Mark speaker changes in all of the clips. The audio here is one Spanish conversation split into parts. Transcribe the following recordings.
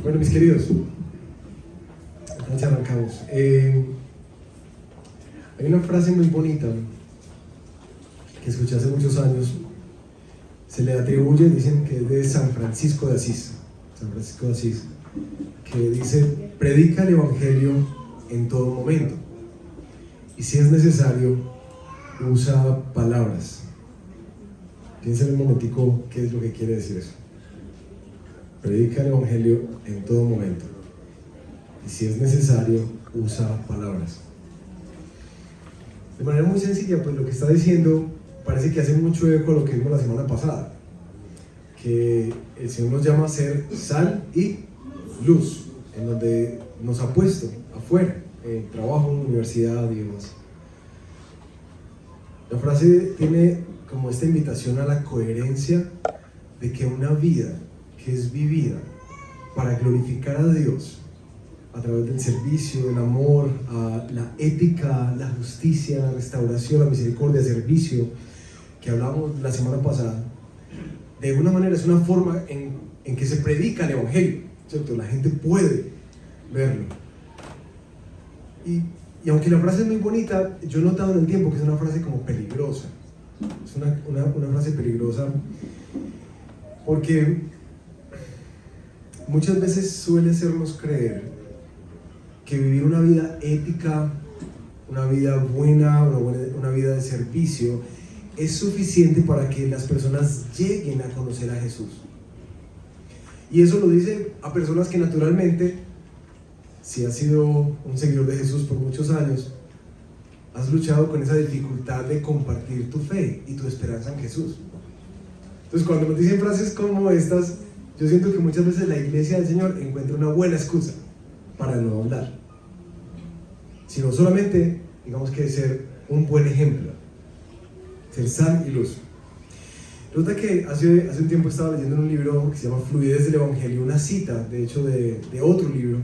Speaker 1: Bueno, mis queridos, entonces arrancamos. Hay una frase muy bonita que escuché hace muchos años, se le atribuye, dicen que es de San Francisco de Asís, que dice: predica el Evangelio en todo momento, y si es necesario, usa palabras. Piensen un momentico qué es lo que quiere decir eso. Predica el Evangelio en todo momento, y si es necesario, usa palabras. De manera muy sencilla, pues lo que está diciendo parece que hace mucho eco a lo que vimos la semana pasada, que el Señor nos llama a ser sal y luz, en donde nos ha puesto afuera, en trabajo, en universidad y demás. La frase tiene como esta invitación a la coherencia de que una vida que es vivida para glorificar a Dios a través del servicio, del amor, a la ética, la justicia, la restauración, la misericordia, el servicio que hablábamos la semana pasada, de alguna manera es una forma en que se predica el Evangelio, ¿cierto? La gente puede verlo. Y aunque la frase es muy bonita, yo he notado en el tiempo que es una frase como peligrosa. Es una frase peligrosa porque muchas veces suele hacernos creer que vivir una vida ética, una vida buena, una vida de servicio es suficiente para que las personas lleguen a conocer a Jesús. Y eso lo dice a personas que naturalmente, si has sido un seguidor de Jesús por muchos años, has luchado con esa dificultad de compartir tu fe y tu esperanza en Jesús. Entonces, cuando nos dicen frases como estas, yo siento que muchas veces la iglesia del Señor encuentra una buena excusa para no hablar, sino solamente, digamos, que ser un buen ejemplo, ser sal y luz. Resulta que hace un tiempo estaba leyendo en un libro que se llama Fluidez del Evangelio, una cita, de hecho, de otro libro,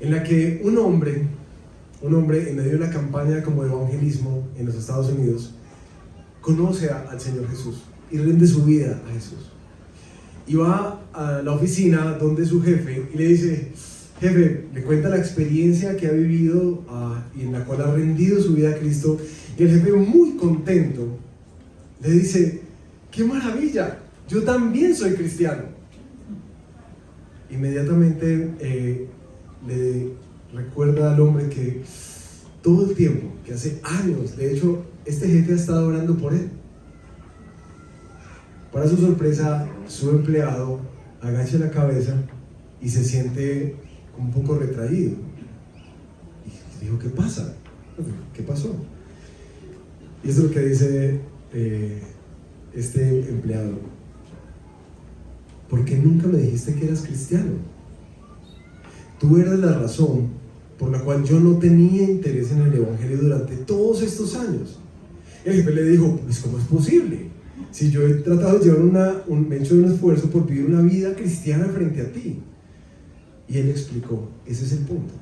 Speaker 1: en la que un hombre en medio de la campaña como de evangelismo en los Estados Unidos, conoce al Señor Jesús y rinde su vida a Jesús. Y va a la oficina donde su jefe y le dice: jefe, le cuenta la experiencia que ha vivido y en la cual ha rendido su vida a Cristo. Y el jefe, muy contento, le dice: ¡qué maravilla! Yo también soy cristiano. Inmediatamente le recuerda al hombre que todo el tiempo, que hace años, de hecho, este jefe ha estado orando por él. Para su sorpresa, su empleado agacha la cabeza y se siente un poco retraído. Y dijo: ¿qué pasa? ¿Qué pasó? Y eso es lo que dice este empleado: ¿por qué nunca me dijiste que eras cristiano? Tú eras la razón por la cual yo no tenía interés en el Evangelio durante todos estos años. El jefe le dijo: pues ¿cómo es posible? Si yo he tratado de llevar me he hecho un esfuerzo por vivir una vida cristiana frente a ti. Y él explicó: ese es el punto.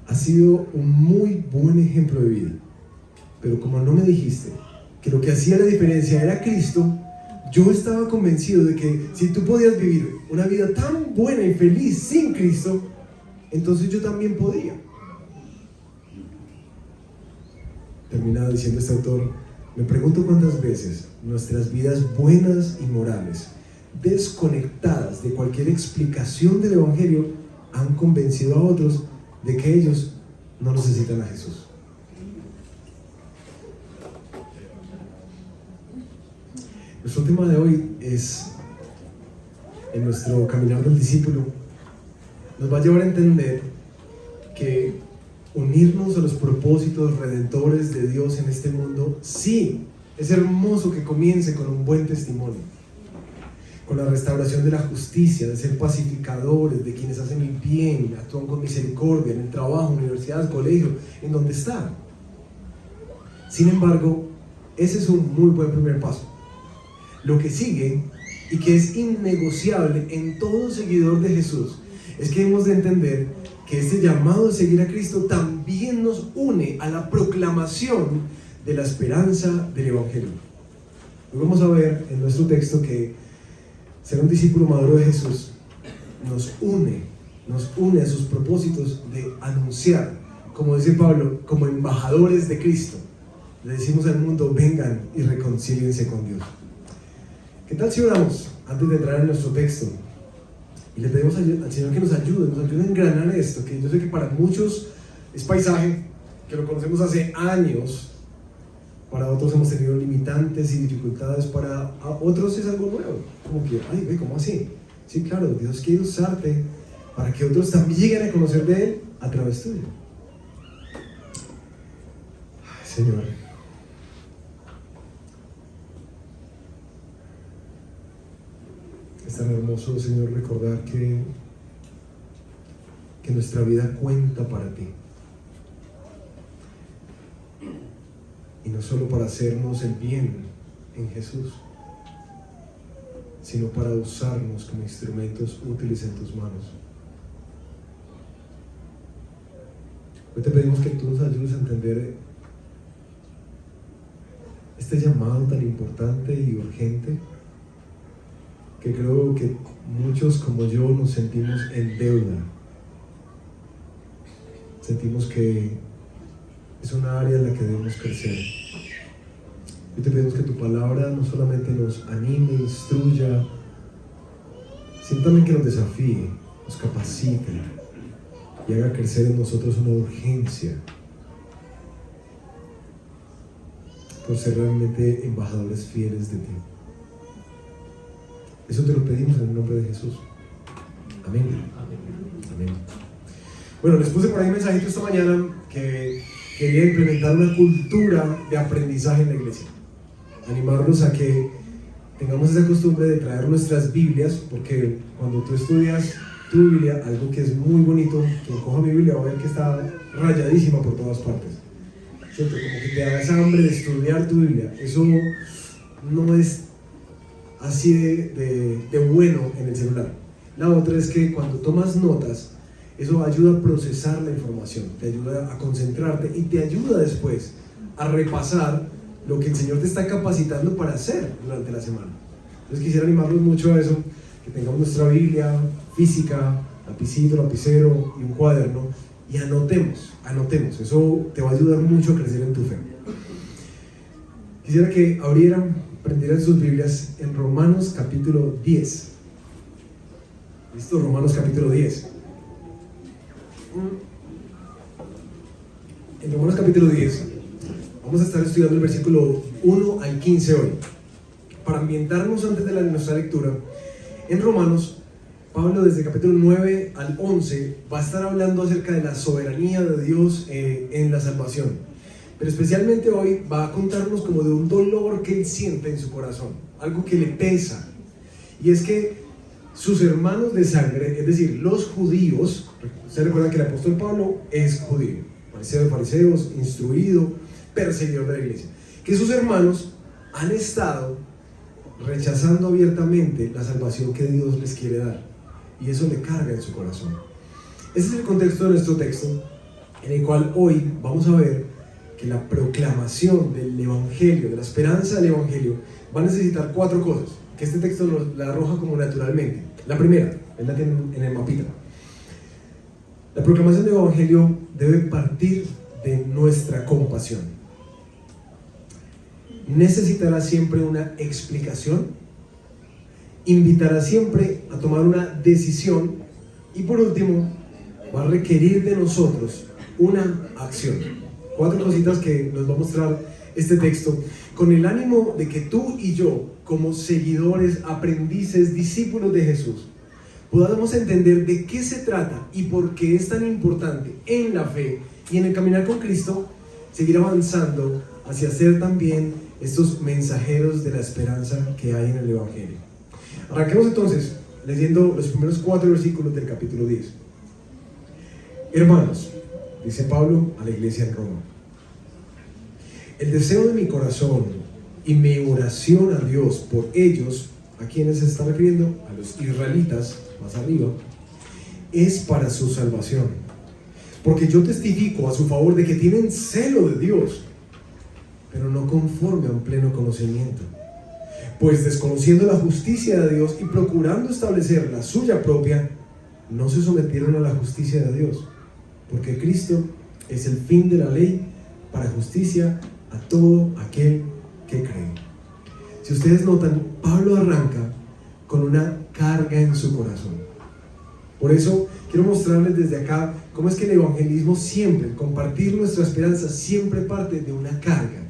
Speaker 1: Ha sido un muy buen ejemplo de vida, pero como no me dijiste que lo que hacía la diferencia era Cristo, yo estaba convencido de que si tú podías vivir una vida tan buena y feliz sin Cristo, entonces yo también podía. Termina diciendo este autor: me pregunto cuántas veces nuestras vidas buenas y morales, desconectadas de cualquier explicación del Evangelio, han convencido a otros de que ellos no necesitan a Jesús. Nuestro tema de hoy es, en nuestro caminar del discípulo, nos va a llevar a entender que unirnos a los propósitos redentores de Dios en este mundo, sí, es hermoso que comience con un buen testimonio, con la restauración de la justicia, de ser pacificadores, de quienes hacen el bien, actúan con misericordia en el trabajo, universidad, colegio, en donde están. Sin embargo, ese es un muy buen primer paso. Lo que sigue, y que es innegociable en todo seguidor de Jesús, es que hemos de entender que este llamado a seguir a Cristo también nos une a la proclamación de la esperanza del Evangelio. Hoy vamos a ver en nuestro texto que Ser un discípulo maduro de Jesús nos une a sus propósitos de anunciar, como dice Pablo, como embajadores de Cristo. Le decimos al mundo: vengan y reconcíliense con Dios. ¿Qué tal si oramos antes de entrar en nuestro texto? Y le pedimos al Señor que nos ayude a engranar esto, que yo sé que para muchos es paisaje, que lo conocemos hace años, para otros hemos tenido limitantes y dificultades, para otros es algo nuevo, como que, ay, ¿cómo así? Sí, claro, Dios quiere usarte para que otros también lleguen a conocer de Él a través tuyo. Ay, Señor, es tan hermoso, Señor, recordar que nuestra vida cuenta para ti. Y no solo para hacernos el bien en Jesús, sino para usarnos como instrumentos útiles en tus manos. Hoy te pedimos que tú nos ayudes a entender este llamado tan importante y urgente, que creo que muchos como yo nos sentimos en deuda. Sentimos que es una área en la que debemos crecer. Y te pedimos que tu palabra no solamente nos anime, instruya, sino también que nos desafíe, nos capacite y haga crecer en nosotros una urgencia por ser realmente embajadores fieles de ti. Eso te lo pedimos en el nombre de Jesús. Amén. Amén. Bueno, les puse por ahí un mensajito esta mañana que quería implementar una cultura de aprendizaje en la iglesia. Animarlos a que tengamos esa costumbre de traer nuestras Biblias, porque cuando tú estudias tu Biblia, algo que es muy bonito, quien coja mi Biblia va a ver que está rayadísima por todas partes, ¿cierto? Como que te da esa hambre de estudiar tu Biblia. Eso no es así de bueno en el celular. La otra es que cuando tomas notas, eso ayuda a procesar la información, te ayuda a concentrarte y te ayuda después a repasar lo que el Señor te está capacitando para hacer durante la semana. Entonces quisiera animarlos mucho a eso, que tengamos nuestra Biblia física, lapicito, lapicero y un cuaderno, y anotemos, eso te va a ayudar mucho a crecer en tu fe. Quisiera que prendieran sus Biblias en Romanos capítulo 10. ¿Listo? Romanos capítulo 10. En Romanos capítulo 10 vamos a estar estudiando el versículo 1 al 15 hoy. Para ambientarnos antes de nuestra lectura, en Romanos, Pablo desde capítulo 9 al 11 va a estar hablando acerca de la soberanía de Dios en la salvación. Pero especialmente hoy va a contarnos como de un dolor que él siente en su corazón, algo que le pesa. Y es que sus hermanos de sangre, es decir, los judíos, ustedes recuerdan que el apóstol Pablo es judío, fariseo de fariseos, instruido, perseguidor de la iglesia, que sus hermanos han estado rechazando abiertamente la salvación que Dios les quiere dar, y eso le carga en su corazón. Ese es el contexto de nuestro texto, en el cual hoy vamos a ver que la proclamación del evangelio, de la esperanza del evangelio, va a necesitar 4 cosas que este texto nos la arroja como naturalmente. La primera, él la tiene en el mapita. La proclamación del evangelio debe partir de nuestra compasión. Necesitará siempre una explicación, invitará siempre a tomar una decisión y por último va a requerir de nosotros una acción. 4 cositas que nos va a mostrar este texto con el ánimo de que tú y yo, como seguidores, aprendices, discípulos de Jesús, podamos entender de qué se trata y por qué es tan importante en la fe y en el caminar con Cristo seguir avanzando hacia ser también estos mensajeros de la esperanza que hay en el evangelio. Arranquemos entonces leyendo los primeros 4 versículos del capítulo 10. Hermanos, dice Pablo a la iglesia en Roma, el deseo de mi corazón y mi oración a Dios por ellos, ¿a quienes se está refiriendo? A los israelitas, más arriba, es para su salvación, porque yo testifico a su favor de que tienen celo de Dios, pero no conforme a un pleno conocimiento. Pues desconociendo la justicia de Dios y procurando establecer la suya propia, no se sometieron a la justicia de Dios, porque Cristo es el fin de la ley para justicia a todo aquel que cree. Si ustedes notan, Pablo arranca con una carga en su corazón. Por eso quiero mostrarles desde acá cómo es que el evangelismo siempre, compartir nuestra esperanza, siempre parte de una carga.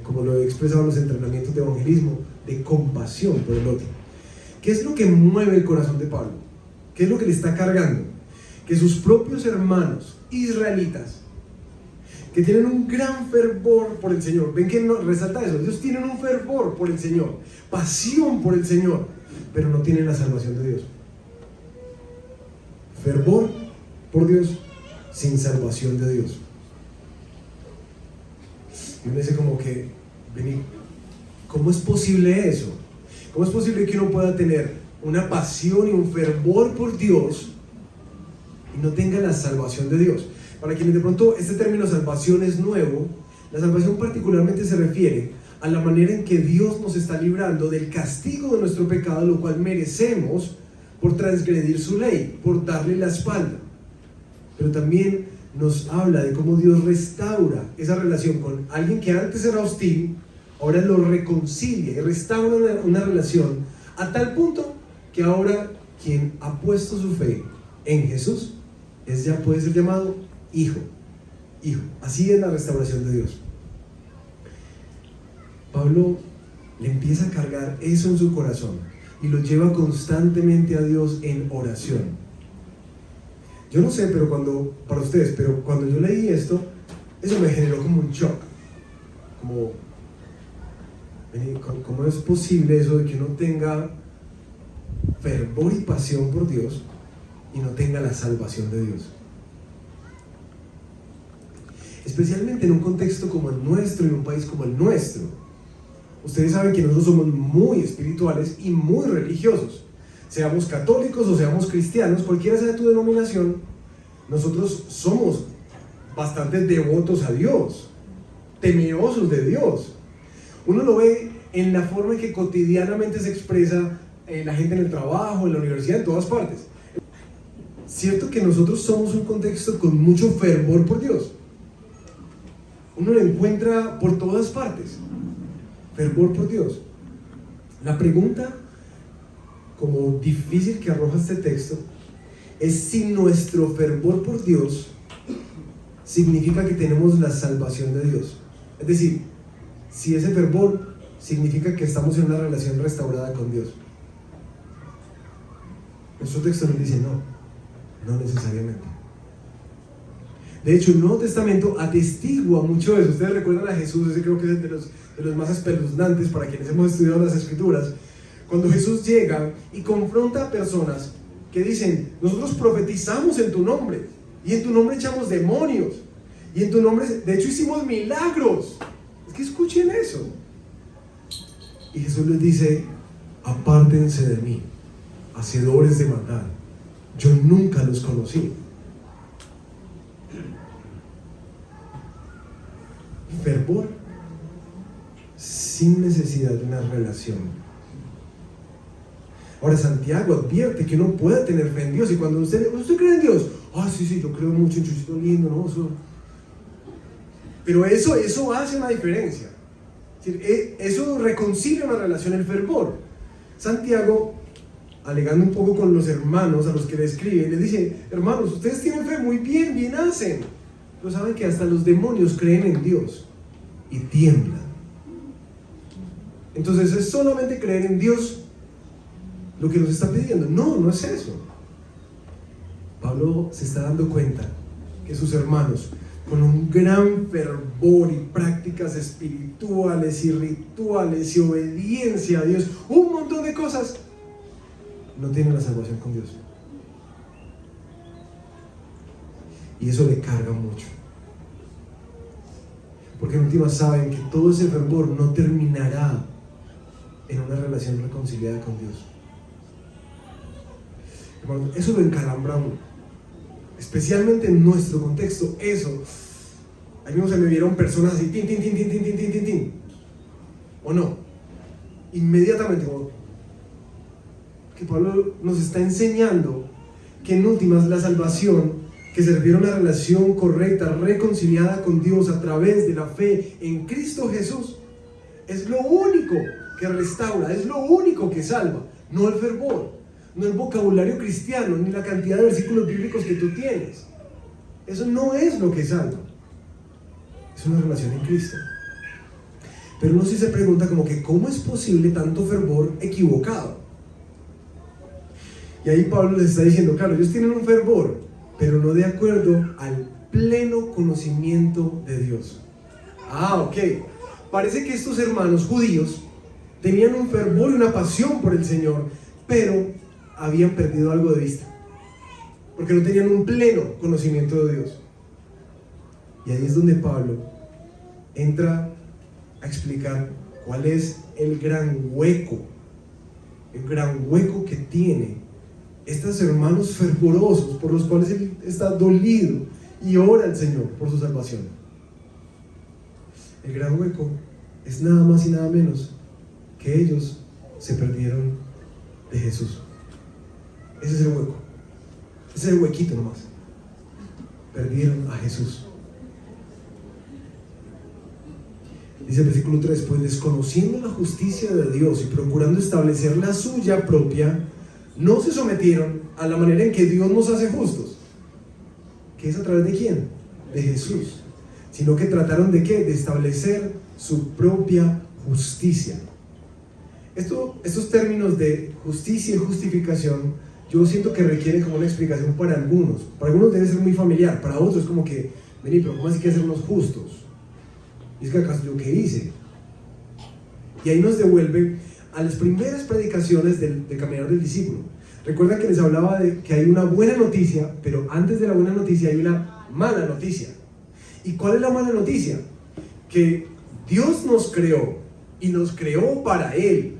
Speaker 1: Como lo he expresado en los entrenamientos de evangelismo, de compasión por el otro. ¿Qué es lo que mueve el corazón de Pablo? ¿Qué es lo que le está cargando? Que sus propios hermanos israelitas, que tienen un gran fervor por el Señor, ven que no, resalta eso, ellos tienen un fervor por el Señor, pasión por el Señor, pero no tienen la salvación de Dios. Fervor por Dios sin salvación de Dios. Y uno dice como que, vení, ¿cómo es posible eso? ¿Cómo es posible que uno pueda tener una pasión y un fervor por Dios y no tenga la salvación de Dios? Para quienes de pronto este término salvación es nuevo, la salvación particularmente se refiere a la manera en que Dios nos está librando del castigo de nuestro pecado, lo cual merecemos por transgredir su ley, por darle la espalda. Pero también nos habla de cómo Dios restaura esa relación con alguien que antes era hostil, ahora lo reconcilia y restaura una relación a tal punto que ahora quien ha puesto su fe en Jesús ya puede ser llamado hijo. Así es la restauración de Dios. Pablo le empieza a cargar eso en su corazón y lo lleva constantemente a Dios en oración. Yo no sé, para ustedes, pero cuando yo leí esto, eso me generó como un shock. ¿Cómo es posible eso de que uno tenga fervor y pasión por Dios y no tenga la salvación de Dios? Especialmente en un contexto como el nuestro y un país como el nuestro. Ustedes saben que nosotros somos muy espirituales y muy religiosos. Seamos católicos o seamos cristianos, cualquiera sea tu denominación, nosotros somos bastante devotos a Dios, temerosos de Dios. Uno lo ve en la forma en que cotidianamente se expresa la gente en el trabajo, en la universidad, en todas partes. Cierto que nosotros somos un contexto con mucho fervor por Dios. Uno lo encuentra por todas partes. Fervor por Dios. La pregunta como difícil que arroja este texto es si nuestro fervor por Dios significa que tenemos la salvación de Dios. Es decir, si ese fervor significa que estamos en una relación restaurada con Dios. Nuestro texto nos dice no necesariamente. De hecho, el Nuevo Testamento atestigua mucho eso. Ustedes recuerdan a Jesús, ese creo que es de los más espeluznantes para quienes hemos estudiado las Escrituras. Cuando Jesús llega y confronta a personas que dicen, nosotros profetizamos en tu nombre, y en tu nombre echamos demonios, y en tu nombre, de hecho, hicimos milagros. Es que escuchen eso. Y Jesús les dice, apártense de mí, hacedores de maldad, yo nunca los conocí. Fervor sin necesidad de una relación. Ahora Santiago advierte que uno puede tener fe en Dios, y cuando usted cree en Dios, sí, yo creo mucho en Chuchito lindo, ¿no? Pero eso hace una diferencia. Eso reconcilia una relación, el fervor. Santiago, alegando un poco con los hermanos a los que le escribe, le dice, hermanos, ustedes tienen fe, muy bien, bien hacen, pero saben que hasta los demonios creen en Dios y tiemblan. Entonces, ¿es solamente creer en Dios lo que nos está pidiendo? No es eso. Pablo se está dando cuenta que sus hermanos, con un gran fervor y prácticas espirituales y rituales y obediencia a Dios, un montón de cosas, no tienen la salvación con Dios. Y eso le carga mucho. Porque en última saben que todo ese fervor no terminará en una relación reconciliada con Dios. Hermano, eso lo encalambra uno. Especialmente en nuestro contexto, eso. Ahí mismo se me vieron personas así, tin. ¿O no? inmediatamente, como que Pablo nos está enseñando que en últimas la salvación, que se refiere a una relación correcta, reconciliada con Dios a través de la fe en Cristo Jesús, es lo único que restaura, es lo único que salva, no el fervor, no el vocabulario cristiano, ni la cantidad de versículos bíblicos que tú tienes. Eso no es lo que salva, es una relación en Cristo. Pero uno sí se pregunta como que ¿cómo es posible tanto fervor equivocado? Y ahí Pablo les está diciendo, claro, ellos tienen un fervor, pero no de acuerdo al pleno conocimiento de Dios. Ok. Parece que estos hermanos judíos tenían un fervor y una pasión por el Señor, pero habían perdido algo de vista, porque no tenían un pleno conocimiento de Dios. Y ahí es donde Pablo entra a explicar cuál es el gran hueco que tiene estos hermanos fervorosos por los cuales él está dolido y ora al Señor por su salvación. El gran hueco es nada más y nada menos que ellos se perdieron de Jesús. Ese es el hueco, ese es el huequito nomás. Perdieron a Jesús. Dice el versículo 3, pues desconociendo la justicia de Dios y procurando establecer la suya propia, no se sometieron a la manera en que Dios nos hace justos, que es a través de ¿quién? De Jesús, sino que trataron ¿de qué? De establecer su propia justicia. Estos términos de justicia y justificación, yo siento que requieren como una explicación para algunos. Para algunos debe ser muy familiar, para otros como que, vení, pero ¿cómo así que hacernos justos? Y es que acaso yo qué hice. Y ahí nos devuelve a las primeras predicaciones del caminar del discípulo. Recuerda que les hablaba de que hay una buena noticia, pero antes de la buena noticia hay una mala noticia. ¿Y cuál es la mala noticia? Que Dios nos creó y nos creó para Él,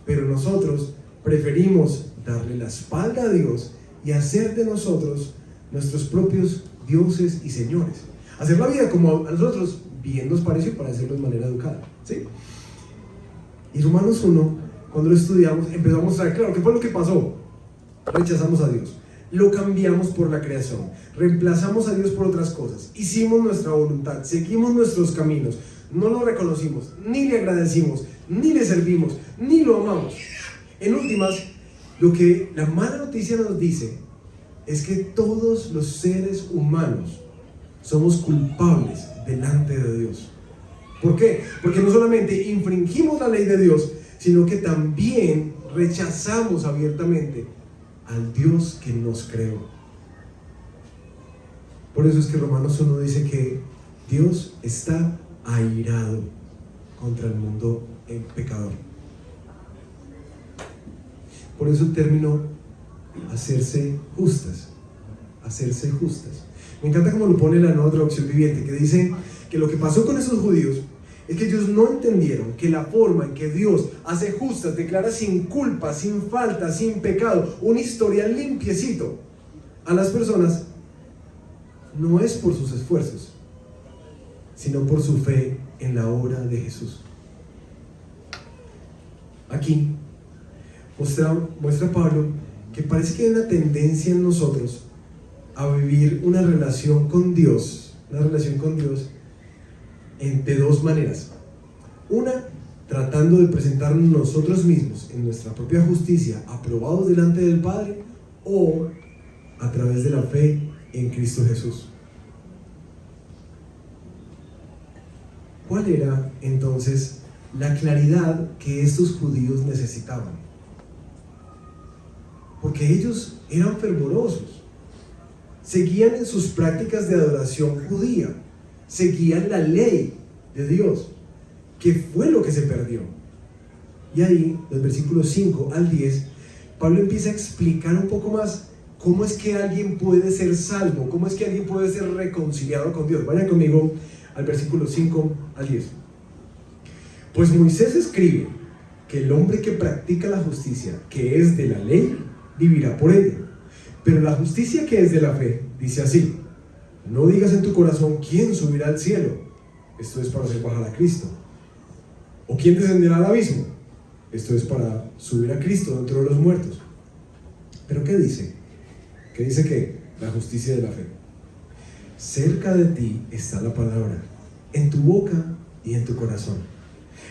Speaker 1: pero nosotros preferimos darle la espalda a Dios y hacer de nosotros nuestros propios dioses y señores. Hacer la vida como a nosotros bien nos pareció para hacerlo de manera educada, ¿sí? Y Romanos 1, cuando lo estudiamos, empezó a mostrar, claro, ¿qué fue lo que pasó? Rechazamos a Dios, lo cambiamos por la creación, reemplazamos a Dios por otras cosas, hicimos nuestra voluntad, seguimos nuestros caminos, no lo reconocimos, ni le agradecimos, ni le servimos, ni lo amamos. En últimas, lo que la mala noticia nos dice es que todos los seres humanos somos culpables delante de Dios. ¿Por qué? Porque no solamente infringimos la ley de Dios, sino que también rechazamos abiertamente al Dios que nos creó. Por eso es que Romanos 1 dice que Dios está airado contra el mundo pecador. Por eso el término hacerse justas. Me encanta cómo lo pone la Nueva Traducción Viviente, que dice que lo que pasó con esos judíos es que ellos no entendieron que la forma en que Dios hace justas, declara sin culpa, sin falta, sin pecado, un historial limpiecito a las personas, no es por sus esfuerzos, sino por su fe en la obra de Jesús. Aquí muestra Pablo que parece que hay una tendencia en nosotros a vivir una relación con Dios de dos maneras. Una, tratando de presentarnos nosotros mismos en nuestra propia justicia, aprobados delante del Padre, o a través de la fe en Cristo Jesús. ¿Cuál era entonces la claridad que estos judíos necesitaban? Porque ellos eran fervorosos, seguían en sus prácticas de adoración judía, seguían la ley de Dios, que fue lo que se perdió. Y ahí, los versículos 5 al 10, Pablo empieza a explicar un poco más cómo es que alguien puede ser salvo, cómo es que alguien puede ser reconciliado con Dios. Vayan conmigo al versículo 5 al 10. Pues Moisés escribe que el hombre que practica la justicia, que es de la ley, vivirá por ella. Pero la justicia que es de la fe, dice así: no digas en tu corazón quién subirá al cielo, esto es para hacer bajar a Cristo, o quién descenderá al abismo, Esto es para subir a Cristo dentro de los muertos. ¿Pero qué dice? ¿Qué dice qué? La justicia de la fe. Cerca de ti está la palabra, en tu boca y en tu corazón.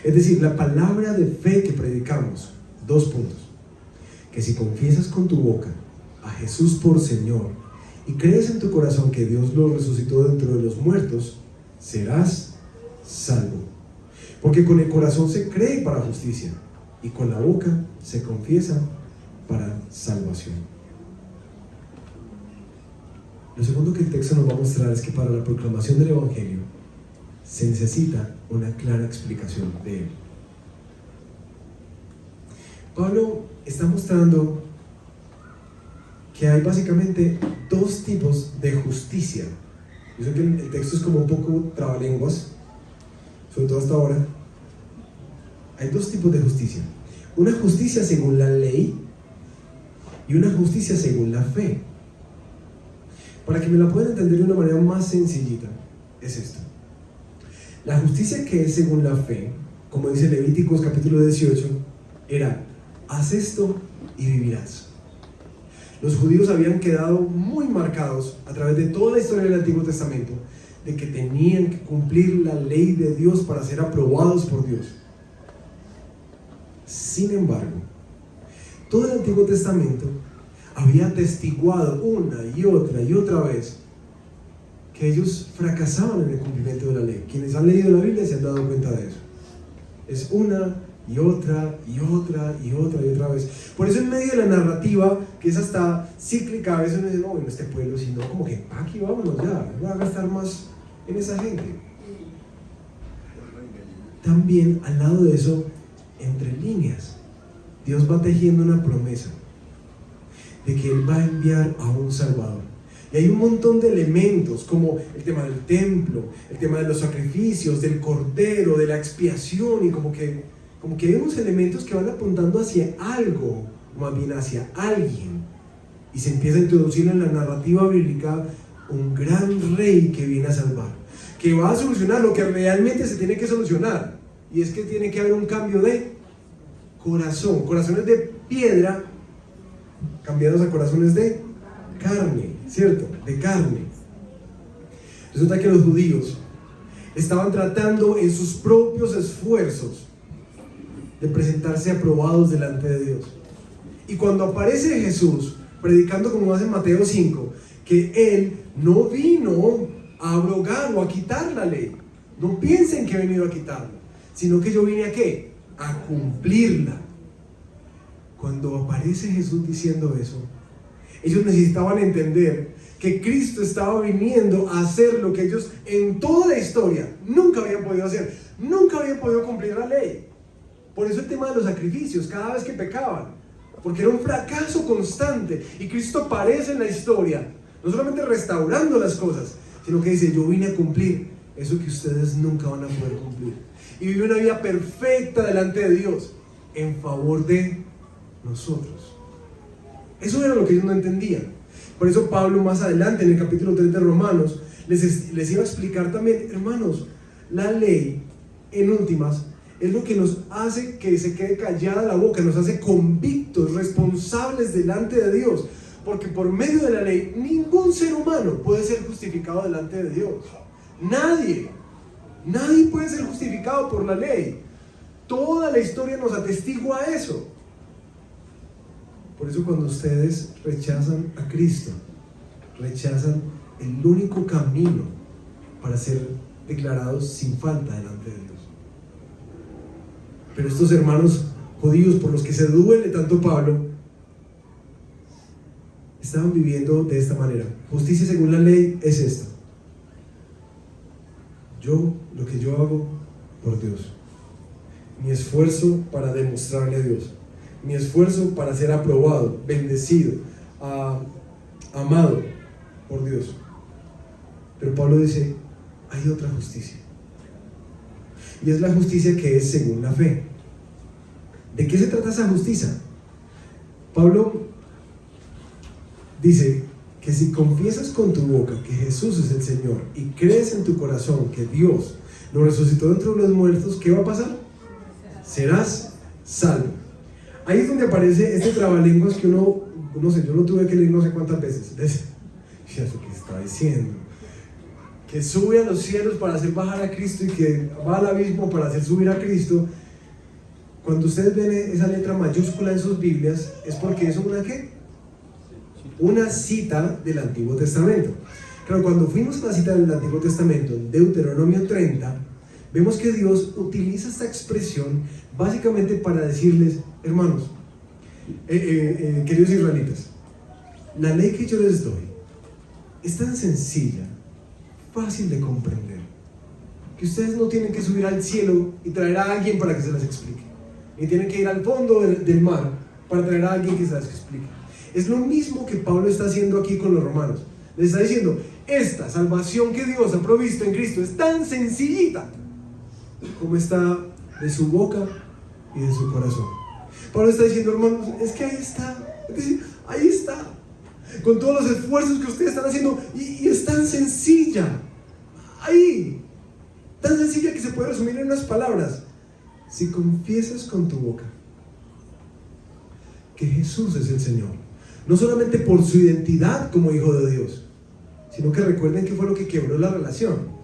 Speaker 1: Es decir, la palabra de fe que predicamos. 2 puntos. Que si confiesas con tu boca a Jesús por Señor y crees en tu corazón que Dios lo resucitó dentro de los muertos, serás salvo. Porque con el corazón se cree para justicia y con la boca se confiesa para salvación. Lo segundo que el texto nos va a mostrar es que para la proclamación del Evangelio se necesita una clara explicación de él. Pablo está mostrando que hay básicamente 2 tipos de justicia. Yo sé que el texto es como un poco trabalenguas, sobre todo hasta ahora. Hay 2 tipos de justicia. Una justicia según la ley y una justicia según la fe. Para que me la puedan entender de una manera más sencillita, es esto. La justicia que es según la fe, como dice Levíticos capítulo 18, era: haz esto y vivirás. Los judíos habían quedado muy marcados a través de toda la historia del Antiguo Testamento de que tenían que cumplir la ley de Dios para ser aprobados por Dios. Sin embargo, todo el Antiguo Testamento había atestiguado una y otra vez que ellos fracasaban en el cumplimiento de la ley. Quienes han leído la Biblia se han dado cuenta de eso. Es una y otra vez. Por eso en medio de la narrativa, que es hasta cíclica, a veces uno dice: no, en este pueblo, sino como que aquí vámonos ya, no va a gastar más en esa gente. También al lado de eso, entre líneas, Dios va tejiendo una promesa de que Él va a enviar a un Salvador. Y hay un montón de elementos, como el tema del templo, el tema de los sacrificios, del cordero, de la expiación, y como que hay unos elementos que van apuntando hacia algo, más bien hacia alguien. Y se empieza a introducir en la narrativa bíblica un gran rey que viene a salvar, que va a solucionar lo que realmente se tiene que solucionar, y es que tiene que haber un cambio de corazón. Corazones de piedra cambiados a corazones de carne, ¿cierto? De carne. Resulta que los judíos estaban tratando en sus propios esfuerzos de presentarse aprobados delante de Dios. Y cuando aparece Jesús predicando, como hace en Mateo 5, que Él no vino a abrogar o a quitar la ley. No piensen que he venido a quitarla, sino que yo vine ¿a qué? A cumplirla. Cuando aparece Jesús diciendo eso, ellos necesitaban entender que Cristo estaba viniendo a hacer lo que ellos en toda la historia nunca habían podido hacer. Nunca habían podido cumplir la ley. Por eso el tema de los sacrificios, cada vez que pecaban, porque era un fracaso constante. Y Cristo aparece en la historia, no solamente restaurando las cosas, sino que dice: yo vine a cumplir eso que ustedes nunca van a poder cumplir. Y vive una vida perfecta delante de Dios, en favor de nosotros. Eso era lo que ellos no entendían. Por eso Pablo más adelante, en el capítulo 3 de Romanos, les iba a explicar también: hermanos, la ley, en últimas, es lo que nos hace que se quede callada la boca, nos hace convictos, responsables delante de Dios. Porque por medio de la ley, ningún ser humano puede ser justificado delante de Dios. Nadie puede ser justificado por la ley. Toda la historia nos atestigua eso. Por eso cuando ustedes rechazan a Cristo, rechazan el único camino para ser declarados sin falta delante de Dios. Pero estos hermanos judíos, por los que se duele tanto Pablo, estaban viviendo de esta manera. Justicia según la ley es esta: lo que yo hago por Dios, mi esfuerzo para demostrarle a Dios, mi esfuerzo para ser aprobado, bendecido, amado por Dios. Pero Pablo dice: hay otra justicia, y es la justicia que es según la fe. ¿De qué se trata esa justicia? Pablo dice que si confiesas con tu boca que Jesús es el Señor y crees en tu corazón que Dios lo resucitó dentro de los muertos, ¿qué va a pasar? Serás salvo. Ahí es donde aparece este trabalenguas que uno, no sé, yo lo tuve que leer no sé cuántas veces. ¿Qué está diciendo? Que sube a los cielos para hacer bajar a Cristo y que va al abismo para hacer subir a Cristo. Cuando ustedes ven esa letra mayúscula en sus Biblias, es porque es una ¿qué? Una cita del Antiguo Testamento. Claro, cuando fuimos a la cita del Antiguo Testamento, en Deuteronomio 30, vemos que Dios utiliza esta expresión básicamente para decirles, hermanos, queridos israelitas, la ley que yo les doy es tan sencilla, fácil de comprender, que ustedes no tienen que subir al cielo y traer a alguien para que se las explique, ni tienen que ir al fondo del mar para traer a alguien que se las explique. Es lo mismo que Pablo está haciendo aquí con los romanos. Les está diciendo, esta salvación que Dios ha provisto en Cristo es tan sencillita como está de su boca y de su corazón. Pablo está diciendo, hermanos, es que ahí está, es decir, ahí está, con todos los esfuerzos que ustedes están haciendo, y es tan sencilla, ahí, tan sencilla que se puede resumir en unas palabras. Si confiesas con tu boca que Jesús es el Señor, no solamente por su identidad como Hijo de Dios, sino que recuerden que fue lo que quebró la relación.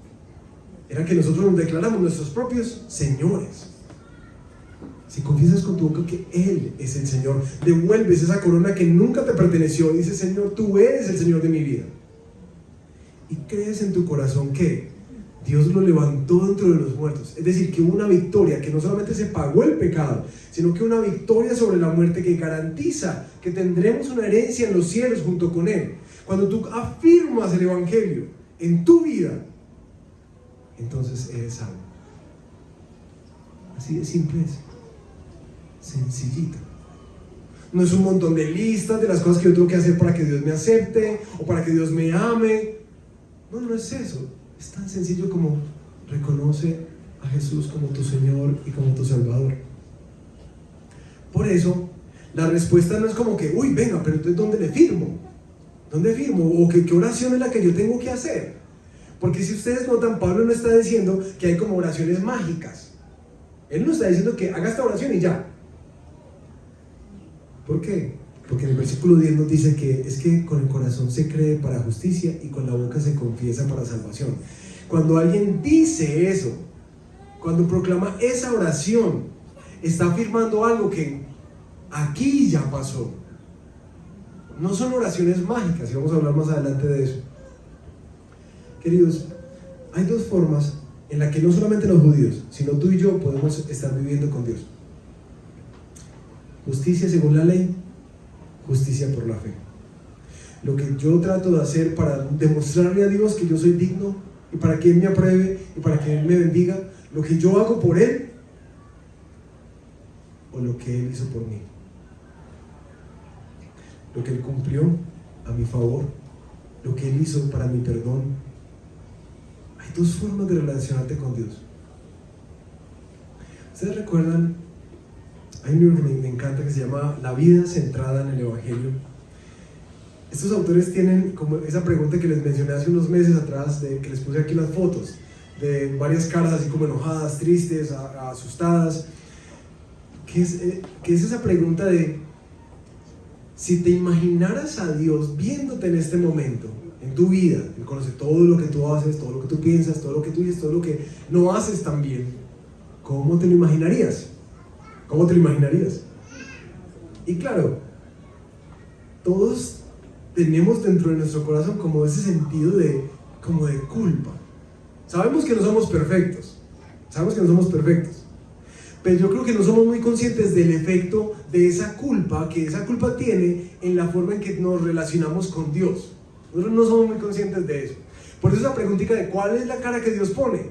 Speaker 1: Era que nosotros nos declaramos nuestros propios señores. Si confiesas con tu boca que Él es el Señor, devuelves esa corona que nunca te perteneció y dices, Señor, tú eres el Señor de mi vida, y crees en tu corazón que Dios lo levantó dentro de los muertos, es decir, que hubo una victoria, que no solamente se pagó el pecado, sino que una victoria sobre la muerte que garantiza que tendremos una herencia en los cielos junto con Él. Cuando tú afirmas el Evangelio en tu vida, entonces eres salvo. Así de simple es, sencillito. No es un montón de listas de las cosas que yo tengo que hacer para que Dios me acepte o para que Dios me ame. No, no es eso. Es tan sencillo como reconoce a Jesús como tu Señor y como tu Salvador. Por eso, la respuesta no es como que, uy, venga, pero entonces ¿dónde le firmo? ¿Dónde firmo? ¿O qué oración es la que yo tengo que hacer? Porque si ustedes notan, Pablo no está diciendo que hay como oraciones mágicas. Él no está diciendo que haga esta oración y ya. ¿Por qué? Porque en el versículo 10 nos dice que es que con el corazón se cree para justicia y con la boca se confiesa para salvación. Cuando alguien dice eso, cuando proclama esa oración, está afirmando algo que aquí ya pasó. No son oraciones mágicas, y vamos a hablar más adelante de eso. Queridos, hay dos formas en las que no solamente los judíos, sino tú y yo podemos estar viviendo con Dios. Justicia según la ley, justicia por la fe. Lo que yo trato de hacer para demostrarle a Dios que yo soy digno y para que Él me apruebe y para que Él me bendiga, lo que yo hago por Él o lo que Él hizo por mí. Lo que Él cumplió a mi favor, lo que Él hizo para mi perdón. Hay dos formas de relacionarte con Dios. ¿Ustedes recuerdan? Hay un libro que me encanta que se llama La vida centrada en el Evangelio. Estos autores tienen como esa pregunta que les mencioné hace unos meses atrás, que les puse aquí las fotos, de varias caras así como enojadas, tristes, asustadas, que es esa pregunta de: si te imaginaras a Dios viéndote en este momento, en tu vida, Él conoce todo lo que tú haces, todo lo que tú piensas, todo lo que tú dices, todo lo que no haces también, ¿cómo te lo imaginarías? ¿Cómo te lo imaginarías? Y claro, todos tenemos dentro de nuestro corazón como ese sentido de culpa. Sabemos que no somos perfectos, pero yo creo que no somos muy conscientes del efecto de esa culpa que esa culpa tiene en la forma en que nos relacionamos con Dios. Nosotros no somos muy conscientes de eso. Por eso esa preguntita de ¿cuál es la cara que Dios pone?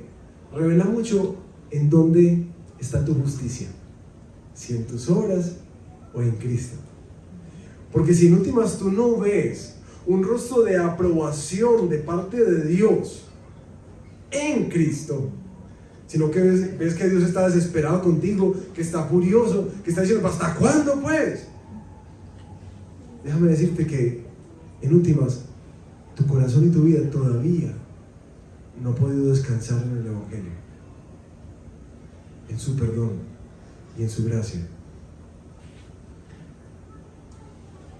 Speaker 1: Revela mucho en dónde está tu justicia, si en tus obras o en Cristo. Porque si en últimas tú no ves un rostro de aprobación de parte de Dios en Cristo, sino que ves que Dios está desesperado contigo, que está furioso, que está diciendo ¿hasta cuándo pues? Déjame decirte que en últimas tu corazón y tu vida todavía no ha podido descansar en el Evangelio, en su perdón y en su gracia.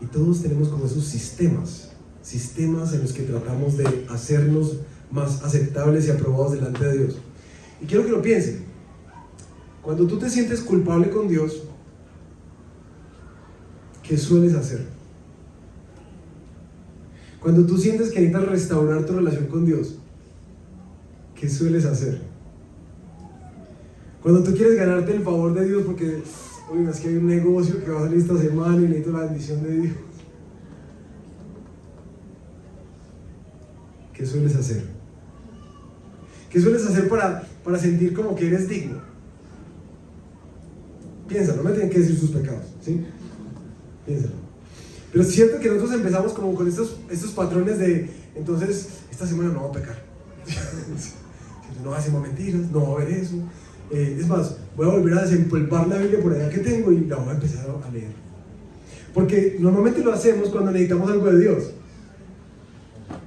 Speaker 1: Y todos tenemos como esos sistemas en los que tratamos de hacernos más aceptables y aprobados delante de Dios. Y quiero que lo piensen. Cuando tú te sientes culpable con Dios, ¿qué sueles hacer? Cuando tú sientes que necesitas restaurar tu relación con Dios, ¿qué sueles hacer? Cuando tú quieres ganarte el favor de Dios porque, oye, es que hay un negocio que va a salir esta semana y necesito la bendición de Dios, ¿qué sueles hacer? ¿Qué sueles hacer para sentir como que eres digno? Piénsalo, no me tienen que decir sus pecados, ¿sí? Piénsalo. Pero es cierto que nosotros empezamos como con estos patrones de, entonces, esta semana no voy a pecar. No hacemos mentiras, no va a haber eso. Es más, voy a volver a desempolvar la Biblia por allá que tengo y la voy a empezar a leer. Porque normalmente lo hacemos cuando necesitamos algo de Dios.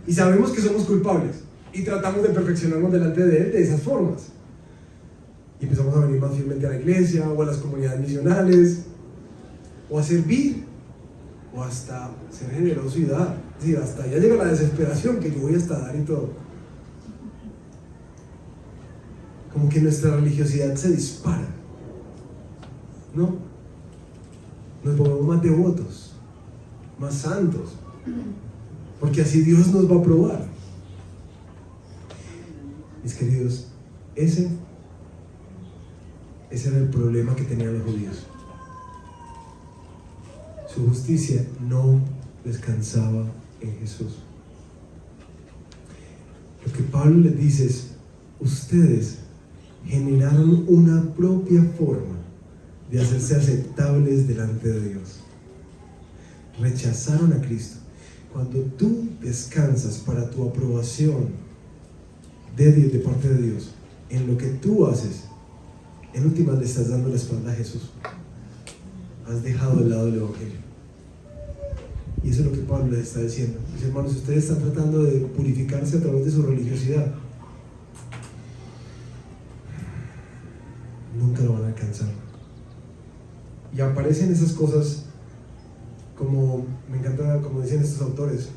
Speaker 1: Y sabemos que somos culpables. Y tratamos de perfeccionarnos delante de Él de esas formas. Y empezamos a venir más fielmente a la iglesia, o a las comunidades misionales, o a servir, o hasta ser generoso y dar. Es decir, hasta ya llega la desesperación que yo voy hasta dar y todo. Como que nuestra religiosidad se dispara, ¿no? Nos volvemos más devotos, más santos, porque así Dios nos va a probar. Mis queridos, ese era el problema que tenían los judíos. Su justicia no descansaba en Jesús. Lo que Pablo les dice es: ustedes generaron una propia forma de hacerse aceptables delante de Dios. Rechazaron a Cristo. Cuando tú descansas para tu aprobación de parte de Dios en lo que tú haces, en últimas le estás dando la espalda a Jesús. Has dejado de lado el Evangelio. Y eso es lo que Pablo les está diciendo. Mis hermanos, ustedes están tratando de purificarse a través de su religiosidad. Nunca lo van a alcanzar. Y aparecen esas cosas como, me encanta como dicen estos autores,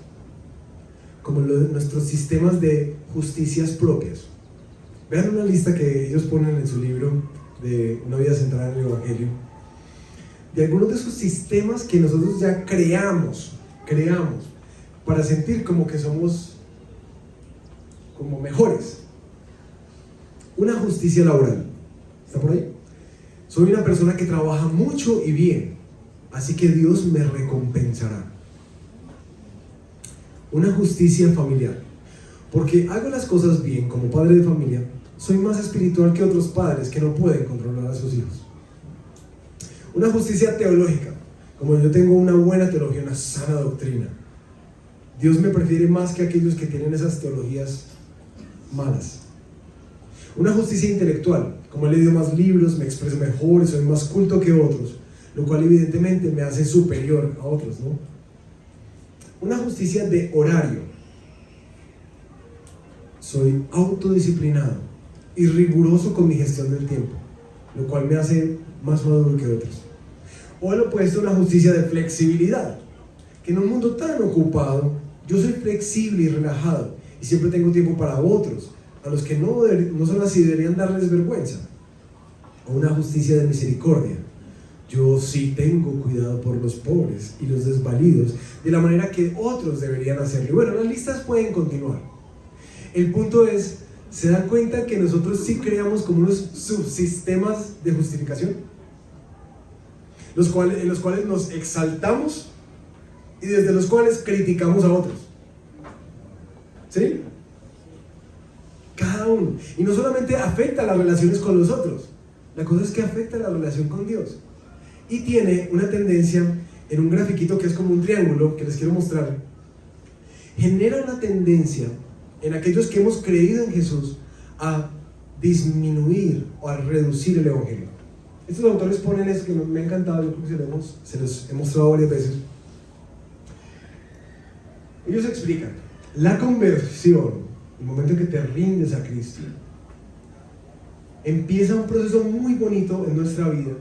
Speaker 1: como nuestros sistemas de justicias propias. Vean una lista que ellos ponen en su libro de Una vida centrada en el Evangelio, de algunos de esos sistemas que nosotros ya creamos para sentir como que somos como mejores. Una justicia laboral. ¿Está por ahí? Soy una persona que trabaja mucho y bien, así que Dios me recompensará. Una justicia familiar. Porque hago las cosas bien como padre de familia, soy más espiritual que otros padres que no pueden controlar a sus hijos. Una justicia teológica. Como yo tengo una buena teología, una sana doctrina, Dios me prefiere más que aquellos que tienen esas teologías malas. Una justicia intelectual. Como he leído más libros, me expreso mejor, soy más culto que otros, lo cual evidentemente me hace superior a otros, ¿no? Una justicia de horario. Soy autodisciplinado y riguroso con mi gestión del tiempo, lo cual me hace más maduro que otros. O al opuesto, una justicia de flexibilidad, que en un mundo tan ocupado, yo soy flexible y relajado y siempre tengo tiempo para otros, a los que no son así deberían darles vergüenza. O una justicia de misericordia. Yo sí tengo cuidado por los pobres y los desvalidos, de la manera que otros deberían hacerlo. Y bueno, las listas pueden continuar. El punto es, ¿se dan cuenta que nosotros sí creamos como unos subsistemas de justificación? En los cuales nos exaltamos y desde los cuales criticamos a otros. ¿Sí? Cada uno. Y no solamente afecta las relaciones con los otros, la cosa es que afecta la relación con Dios. Y tiene una tendencia, en un grafiquito que es como un triángulo, que les quiero mostrar, genera una tendencia en aquellos que hemos creído en Jesús a disminuir o a reducir el Evangelio. Estos autores ponen eso que me ha encantado, yo creo que se los he mostrado varias veces. Ellos explican, la conversión, el momento en que te rindes a Cristo, empieza un proceso muy bonito en nuestra vida,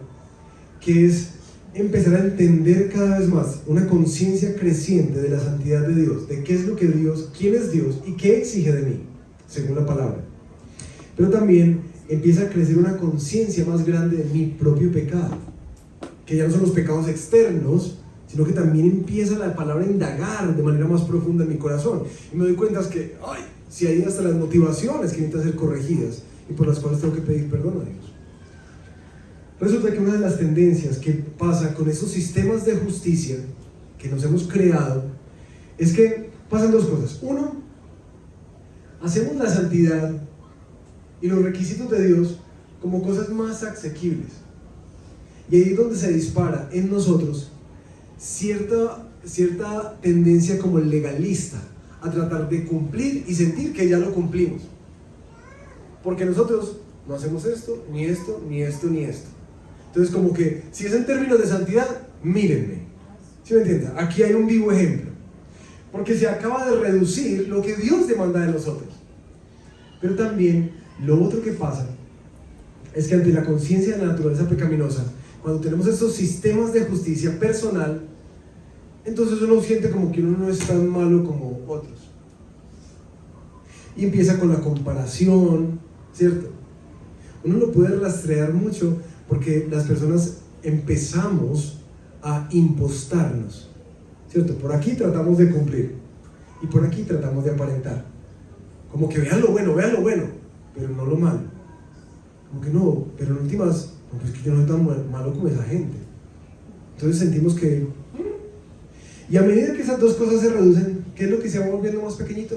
Speaker 1: que es empezar a entender cada vez más una conciencia creciente de la santidad de Dios, de qué es lo que Dios, quién es Dios y qué exige de mí, según la palabra. Pero también empieza a crecer una conciencia más grande de mi propio pecado, que ya no son los pecados externos, sino que también empieza la palabra a indagar de manera más profunda en mi corazón. Y me doy cuenta que, si hay hasta las motivaciones que necesitan ser corregidas y por las cuales tengo que pedir perdón a Dios. Resulta que una de las tendencias que pasa con esos sistemas de justicia que nos hemos creado es que pasan dos cosas. Uno, hacemos la santidad y los requisitos de Dios como cosas más asequibles. Y ahí es donde se dispara en nosotros cierta tendencia como legalista a tratar de cumplir y sentir que ya lo cumplimos. Porque nosotros no hacemos esto, ni esto, ni esto, ni esto. Entonces, como que, si es en términos de santidad, mírenme. ¿Sí me entienden? Aquí hay un vivo ejemplo. Porque se acaba de reducir lo que Dios demanda de nosotros. Pero también, lo otro que pasa es que ante la conciencia de la naturaleza pecaminosa, cuando tenemos estos sistemas de justicia personal, entonces uno siente como que uno no es tan malo como otros. Y empieza con la comparación, ¿cierto? Uno lo puede rastrear mucho porque las personas empezamos a impostarnos, ¿cierto? Por aquí tratamos de cumplir y por aquí tratamos de aparentar. Como que vean lo bueno, pero no lo malo. Como que no, pero en últimas, no, pues que yo no soy tan malo como esa gente. Entonces sentimos que... Y a medida que esas dos cosas se reducen, ¿qué es lo que se va volviendo más pequeñito?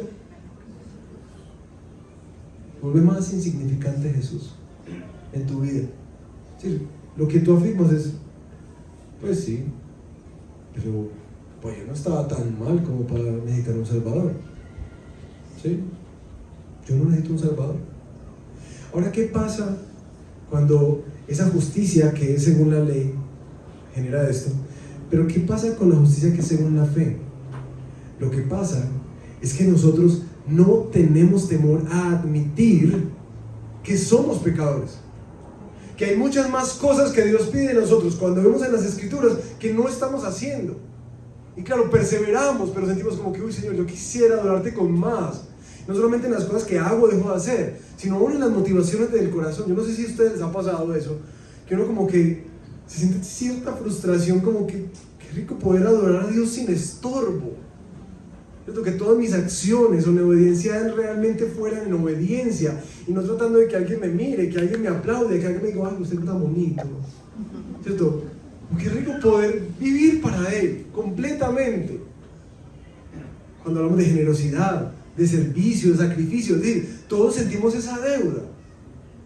Speaker 1: Vuelve más insignificante Jesús en tu vida. Sí, lo que tú afirmas es, pues sí, pero pues yo no estaba tan mal como para necesitar un Salvador. ¿Sí? Yo no necesito un Salvador. Ahora, ¿qué pasa cuando esa justicia que es según la ley genera esto? Pero ¿qué pasa con la justicia que es según la fe? Lo que pasa es que nosotros no tenemos temor a admitir que somos pecadores, que hay muchas más cosas que Dios pide de nosotros cuando vemos en las Escrituras que no estamos haciendo. Y claro, perseveramos, pero sentimos como que, uy Señor, yo quisiera adorarte con más. No solamente en las cosas que hago o dejo de hacer, sino aún en las motivaciones del corazón. Yo no sé si a ustedes les ha pasado eso, que uno como que se siente cierta frustración, como que qué rico poder adorar a Dios sin estorbo. ¿Cierto? Que todas mis acciones o mi obediencia realmente fueran en obediencia y no tratando de que alguien me mire, que alguien me aplaude, que alguien me diga, ay, usted está bonito. ¿Cierto? Qué rico poder vivir para Él completamente. Cuando hablamos de generosidad, de servicio, de sacrificio, es decir, todos sentimos esa deuda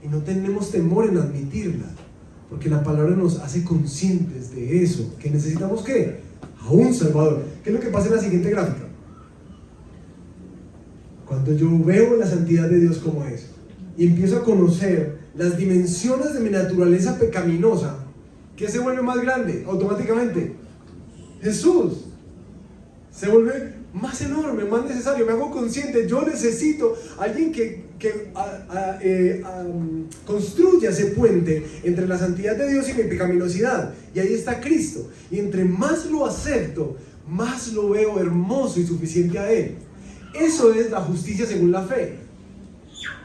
Speaker 1: y no tenemos temor en admitirla, porque la palabra nos hace conscientes de eso, que necesitamos ¿qué? A un Salvador. ¿Qué es lo que pasa en la siguiente gráfica? Cuando yo veo la santidad de Dios como es y empiezo a conocer las dimensiones de mi naturaleza pecaminosa, ¿qué se vuelve más grande automáticamente? Jesús se vuelve más enorme, más necesario. Me hago consciente, yo necesito a alguien que construya ese puente entre la santidad de Dios y mi pecaminosidad, y ahí está Cristo. Y entre más lo acepto, más lo veo hermoso y suficiente a Él. Eso es la justicia según la fe.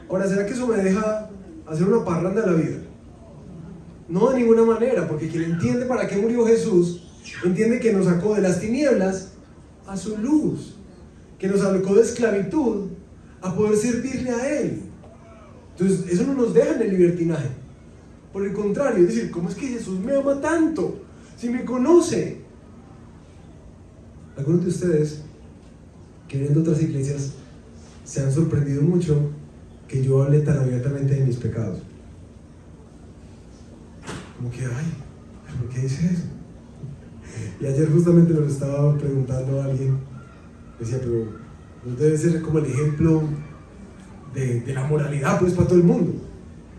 Speaker 1: Ahora, ¿será que eso me deja hacer una parranda de la vida? No, de ninguna manera, porque quien entiende para qué murió Jesús, entiende que nos sacó de las tinieblas a su luz, que nos sacó de esclavitud a poder servirle a Él. Entonces, eso no nos deja en el libertinaje. Por el contrario, es decir, ¿cómo es que Jesús me ama tanto? Si me conoce. Algunos de ustedes que vienen de otras iglesias se han sorprendido mucho que yo hable tan abiertamente de mis pecados. Como que, ay, ¿por qué dice eso? Y ayer justamente nos estaba preguntando a alguien, decía, pero no debe ser como el ejemplo de la moralidad pues para todo el mundo.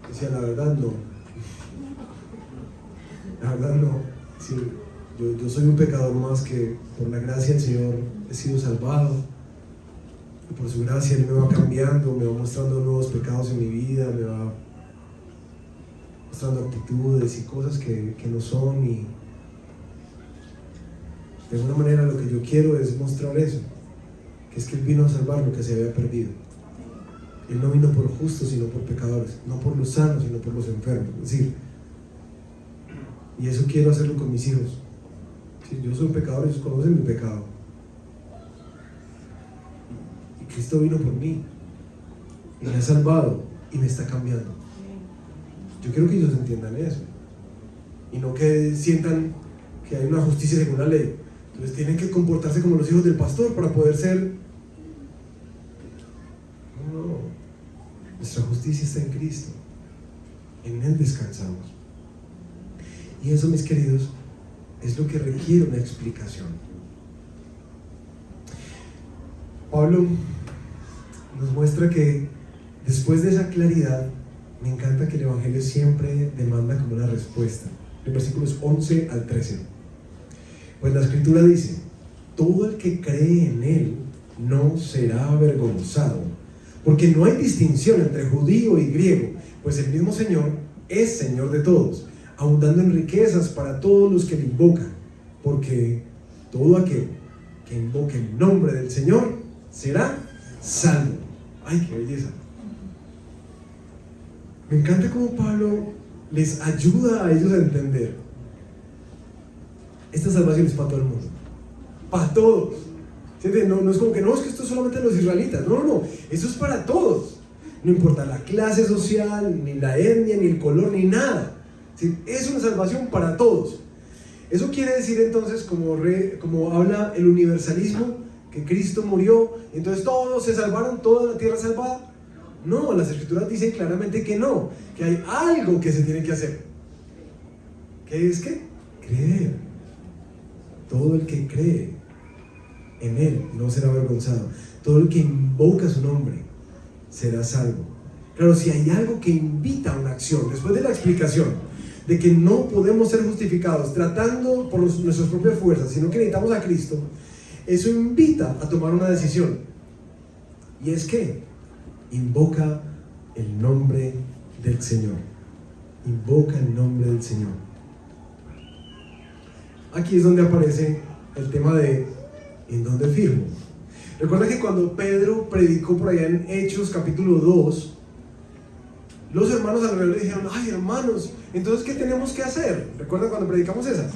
Speaker 1: Decía, la verdad no. La verdad no. Sí, yo soy un pecador más que por la gracia del Señor he sido salvado. Y por su gracia Él me va cambiando, me va mostrando nuevos pecados en mi vida, me va mostrando actitudes y cosas que no son, y De alguna manera lo que yo quiero es mostrar eso, que es que Él vino a salvar lo que se había perdido. Él no vino por justos sino por pecadores, no por los sanos sino por los enfermos. Es decir, y eso quiero hacerlo con mis hijos. Si yo soy pecador, ellos conocen mi pecado. Y Cristo vino por mí y me ha salvado y me está cambiando. Yo quiero que ellos entiendan eso y no que sientan que hay una justicia según la ley. Entonces tienen que comportarse como los hijos del pastor para poder ser. No, nuestra justicia está en Cristo, en Él descansamos. Y eso, mis queridos, es lo que requiere una explicación. Pablo nos muestra que después de esa claridad, me encanta que el Evangelio siempre demanda como una respuesta. En versículos 11 al 13. Pues la Escritura dice: todo el que cree en Él no será avergonzado, porque no hay distinción entre judío y griego, pues el mismo Señor es Señor de todos, abundando en riquezas para todos los que le invocan, porque todo aquel que invoque el nombre del Señor será salvo. ¡Ay, qué belleza! Me encanta cómo Pablo les ayuda a ellos a entender. Esta salvación es para todo el mundo, para todos. No es como que no, es que esto es solamente de los israelitas. No, eso es para todos. No importa la clase social, ni la etnia, ni el color, ni nada. ¿Sí? Es una salvación para todos. Eso quiere decir entonces, como habla el universalismo, que Cristo murió, entonces todos se salvaron, toda la tierra salvada. No, las Escrituras dicen claramente que no, que hay algo que se tiene que hacer. ¿Qué es qué? Creer. Todo el que cree en Él no será avergonzado. Todo el que invoca su nombre será salvo. Claro, si hay algo que invita a una acción, después de la explicación de que no podemos ser justificados tratando por nuestras propias fuerzas, sino que necesitamos a Cristo, eso invita a tomar una decisión. Y es que invoca el nombre del Señor. Invoca el nombre del Señor. Aquí es donde aparece el tema de ¿en dónde firmo? Recuerda que cuando Pedro predicó por allá en Hechos capítulo 2, los hermanos alrededor le dijeron: ay, hermanos, entonces ¿qué tenemos que hacer? ¿Recuerdan cuando predicamos esa?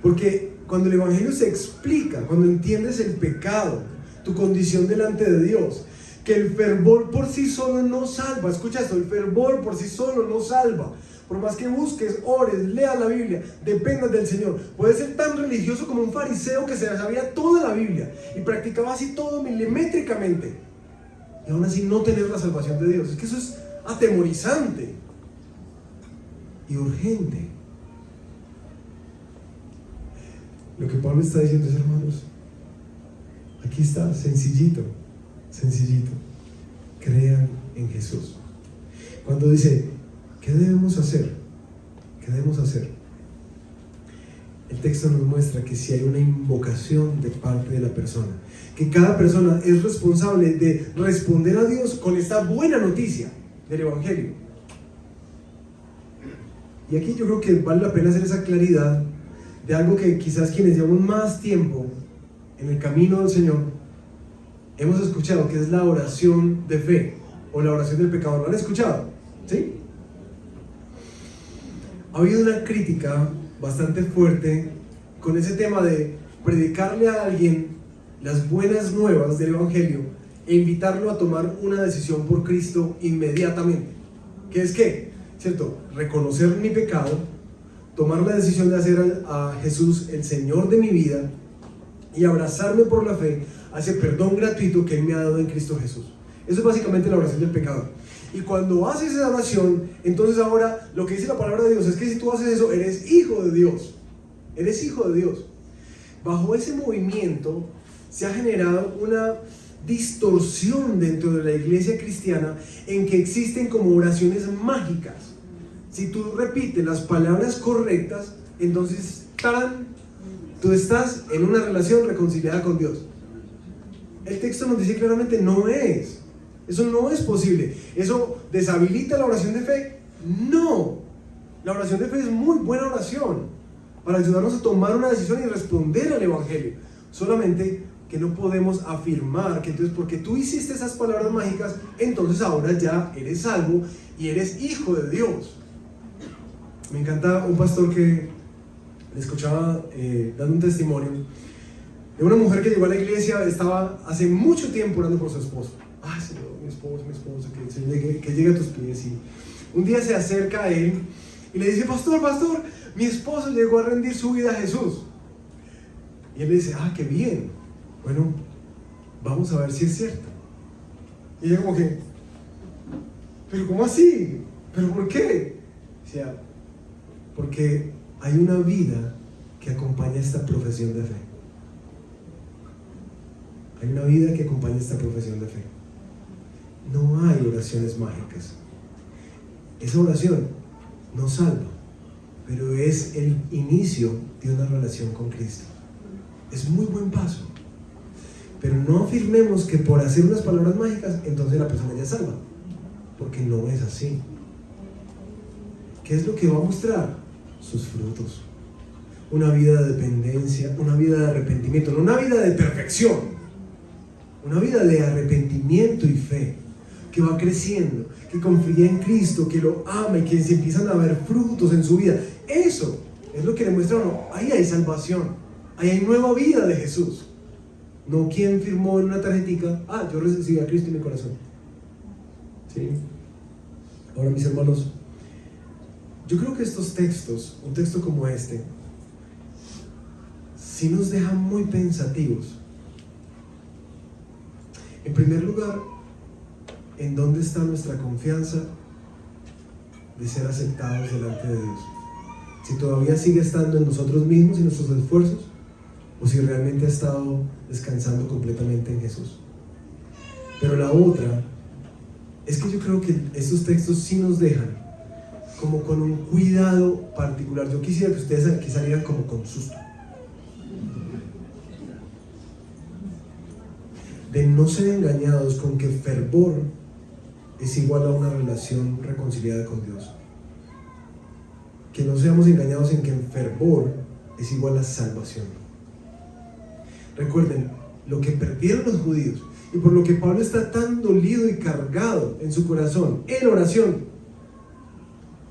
Speaker 1: Porque cuando el Evangelio se explica, cuando entiendes el pecado, tu condición delante de Dios, que el fervor por sí solo no salva. Escucha esto: el fervor por sí solo no salva. Por más que busques, ores, leas la Biblia, dependas del Señor. Puedes ser tan religioso como un fariseo que se sabía toda la Biblia y practicaba así todo milimétricamente, y aún así no tener la salvación de Dios. Es que eso es atemorizante y urgente. Lo que Pablo está diciendo es: hermanos, aquí está, sencillito, crean en Jesús. Cuando dice ¿qué debemos hacer? El texto nos muestra que si hay una invocación de parte de la persona, que cada persona es responsable de responder a Dios con esta buena noticia del Evangelio. Y aquí yo creo que vale la pena hacer esa claridad de algo que quizás quienes llevamos más tiempo en el camino del Señor hemos escuchado, que es la oración de fe o la oración del pecador. ¿Lo han escuchado? ¿Sí? Ha habido una crítica bastante fuerte con ese tema de predicarle a alguien las buenas nuevas del Evangelio e invitarlo a tomar una decisión por Cristo inmediatamente. ¿Qué es qué? ¿Cierto? Reconocer mi pecado, tomar la decisión de hacer a Jesús el Señor de mi vida y abrazarme por la fe a ese perdón gratuito que Él me ha dado en Cristo Jesús. Eso es básicamente la oración del pecador. Y cuando haces esa oración, entonces ahora lo que dice la palabra de Dios es que si tú haces eso, eres hijo de Dios. Eres hijo de Dios. Bajo ese movimiento se ha generado una distorsión dentro de la iglesia cristiana en que existen como oraciones mágicas. Si tú repites las palabras correctas, entonces ¡tarán!, tú estás en una relación reconciliada con Dios. El texto nos dice claramente: no es. Eso no es posible. ¿Eso deshabilita la oración de fe? No. La oración de fe es muy buena oración. para ayudarnos a tomar una decisión y responder al Evangelio. Solamente que no podemos afirmar que entonces porque tú hiciste esas palabras mágicas, entonces ahora ya eres salvo y eres hijo de Dios. Me encanta un pastor que le escuchaba dando un testimonio de una mujer que llegó a la iglesia, estaba hace mucho tiempo orando por su esposo. Ay, Señor, mi esposo, que el Señor que llegue a tus pies. Y un día se acerca a él y le dice, pastor, mi esposo llegó a rendir su vida a Jesús. Y él le dice, qué bien. Bueno, vamos a ver si es cierto. Y ella como que, ¿pero cómo así? ¿Pero por qué? O sea, porque hay una vida que acompaña esta profesión de fe. Hay una vida que acompaña esta profesión de fe. No hay oraciones mágicas. Esa oración no salva, pero es el inicio de una relación con Cristo. Es muy buen paso. Pero no afirmemos que por hacer unas palabras mágicas, entonces la persona ya es salva. Porque no es así. ¿Qué es lo que va a mostrar? Sus frutos. Una vida de dependencia, una vida de arrepentimiento, no una vida de perfección. Una vida de arrepentimiento y fe, que va creciendo, que confía en Cristo, que lo ama y que se empiezan a ver frutos en su vida. Eso es lo que le muestra a uno. Ahí hay salvación, ahí hay nueva vida de Jesús. No quien firmó en una tarjetica, yo recibí a Cristo en mi corazón. ¿Sí? Ahora, mis hermanos, yo creo que estos textos, un texto como este, sí nos dejan muy pensativos. En primer lugar, ¿en dónde está nuestra confianza de ser aceptados delante de Dios? Si todavía sigue estando en nosotros mismos y nuestros esfuerzos, o si realmente ha estado descansando completamente en Jesús. Pero la otra es que yo creo que estos textos sí nos dejan como con un cuidado particular. Yo quisiera que ustedes aquí salieran como con susto, de no ser engañados con que fervor es igual a una relación reconciliada con Dios. Que no seamos engañados en que fervor es igual a salvación. Recuerden, lo que perdieron los judíos y por lo que Pablo está tan dolido y cargado en su corazón, en oración,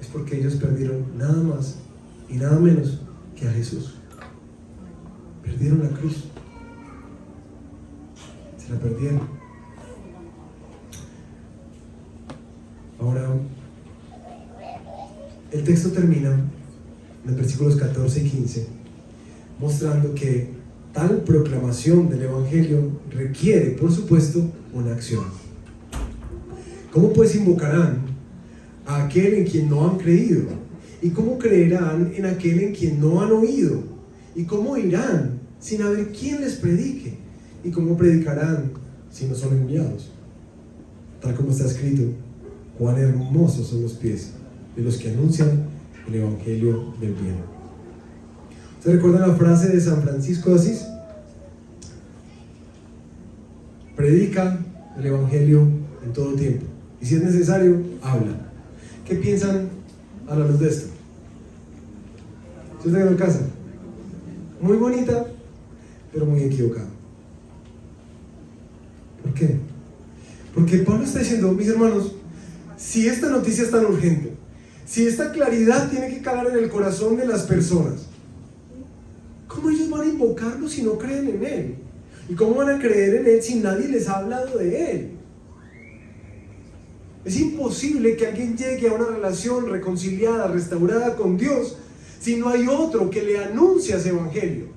Speaker 1: es porque ellos perdieron nada más y nada menos que a Jesús. Perdieron la cruz. Se la perdieron. Ahora, el texto termina en los versículos 14 y 15 mostrando que tal proclamación del Evangelio requiere, por supuesto, una acción. ¿Cómo pues invocarán a aquel en quien no han creído? ¿Y cómo creerán en aquel en quien no han oído? ¿Y cómo irán sin haber quien les predique? ¿Y cómo predicarán si no son enviados? Tal como está escrito, cuán hermosos son los pies de los que anuncian el Evangelio del bien. ¿Ustedes recuerdan la frase de San Francisco de Asís? Predica el Evangelio en todo tiempo, y si es necesario, habla. ¿Qué piensan a la luz de esto? ¿Sí están en casa? Muy bonita, pero muy equivocada. ¿Por qué? Porque Pablo está diciendo, mis hermanos, si esta noticia es tan urgente, si esta claridad tiene que calar en el corazón de las personas, ¿cómo ellos van a invocarlo si no creen en Él? ¿Y cómo van a creer en Él si nadie les ha hablado de Él? Es imposible que alguien llegue a una relación reconciliada, restaurada con Dios, si no hay otro que le anuncie ese Evangelio,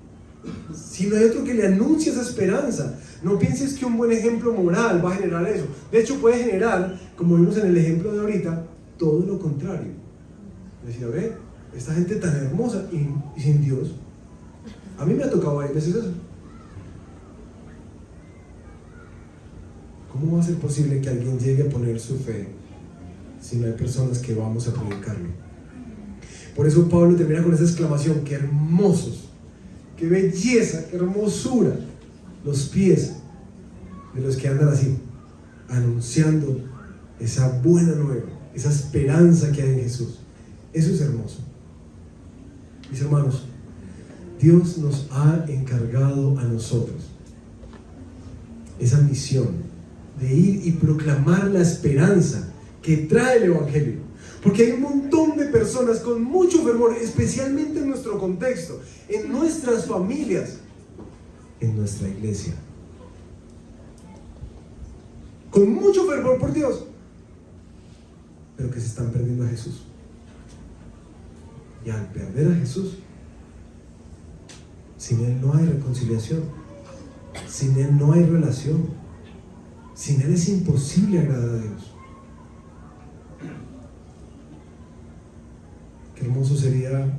Speaker 1: si no hay otro que le anuncie esa esperanza. No pienses que un buen ejemplo moral va a generar eso. De hecho, puede generar, como vimos en el ejemplo de ahorita, todo lo contrario. Decir, a ver, esta gente tan hermosa y sin Dios. A mí me ha tocado varias veces eso. ¿Cómo va a ser posible que alguien llegue a poner su fe si no hay personas que vamos a predicarlo? Por eso Pablo termina con esa exclamación: ¡qué hermosos! ¡Qué belleza! ¡Qué hermosura! Los pies de los que andan así, anunciando esa buena nueva, esa esperanza que hay en Jesús. Eso es hermoso. Mis hermanos, Dios nos ha encargado a nosotros esa misión de ir y proclamar la esperanza que trae el Evangelio. Porque hay un montón de personas con mucho fervor, especialmente en nuestro contexto, en nuestras familias, en nuestra iglesia, con mucho fervor por Dios, pero que se están perdiendo a Jesús. Y al perder a Jesús, sin Él no hay reconciliación, sin Él no hay relación, sin Él es imposible agradar a Dios. Qué hermoso sería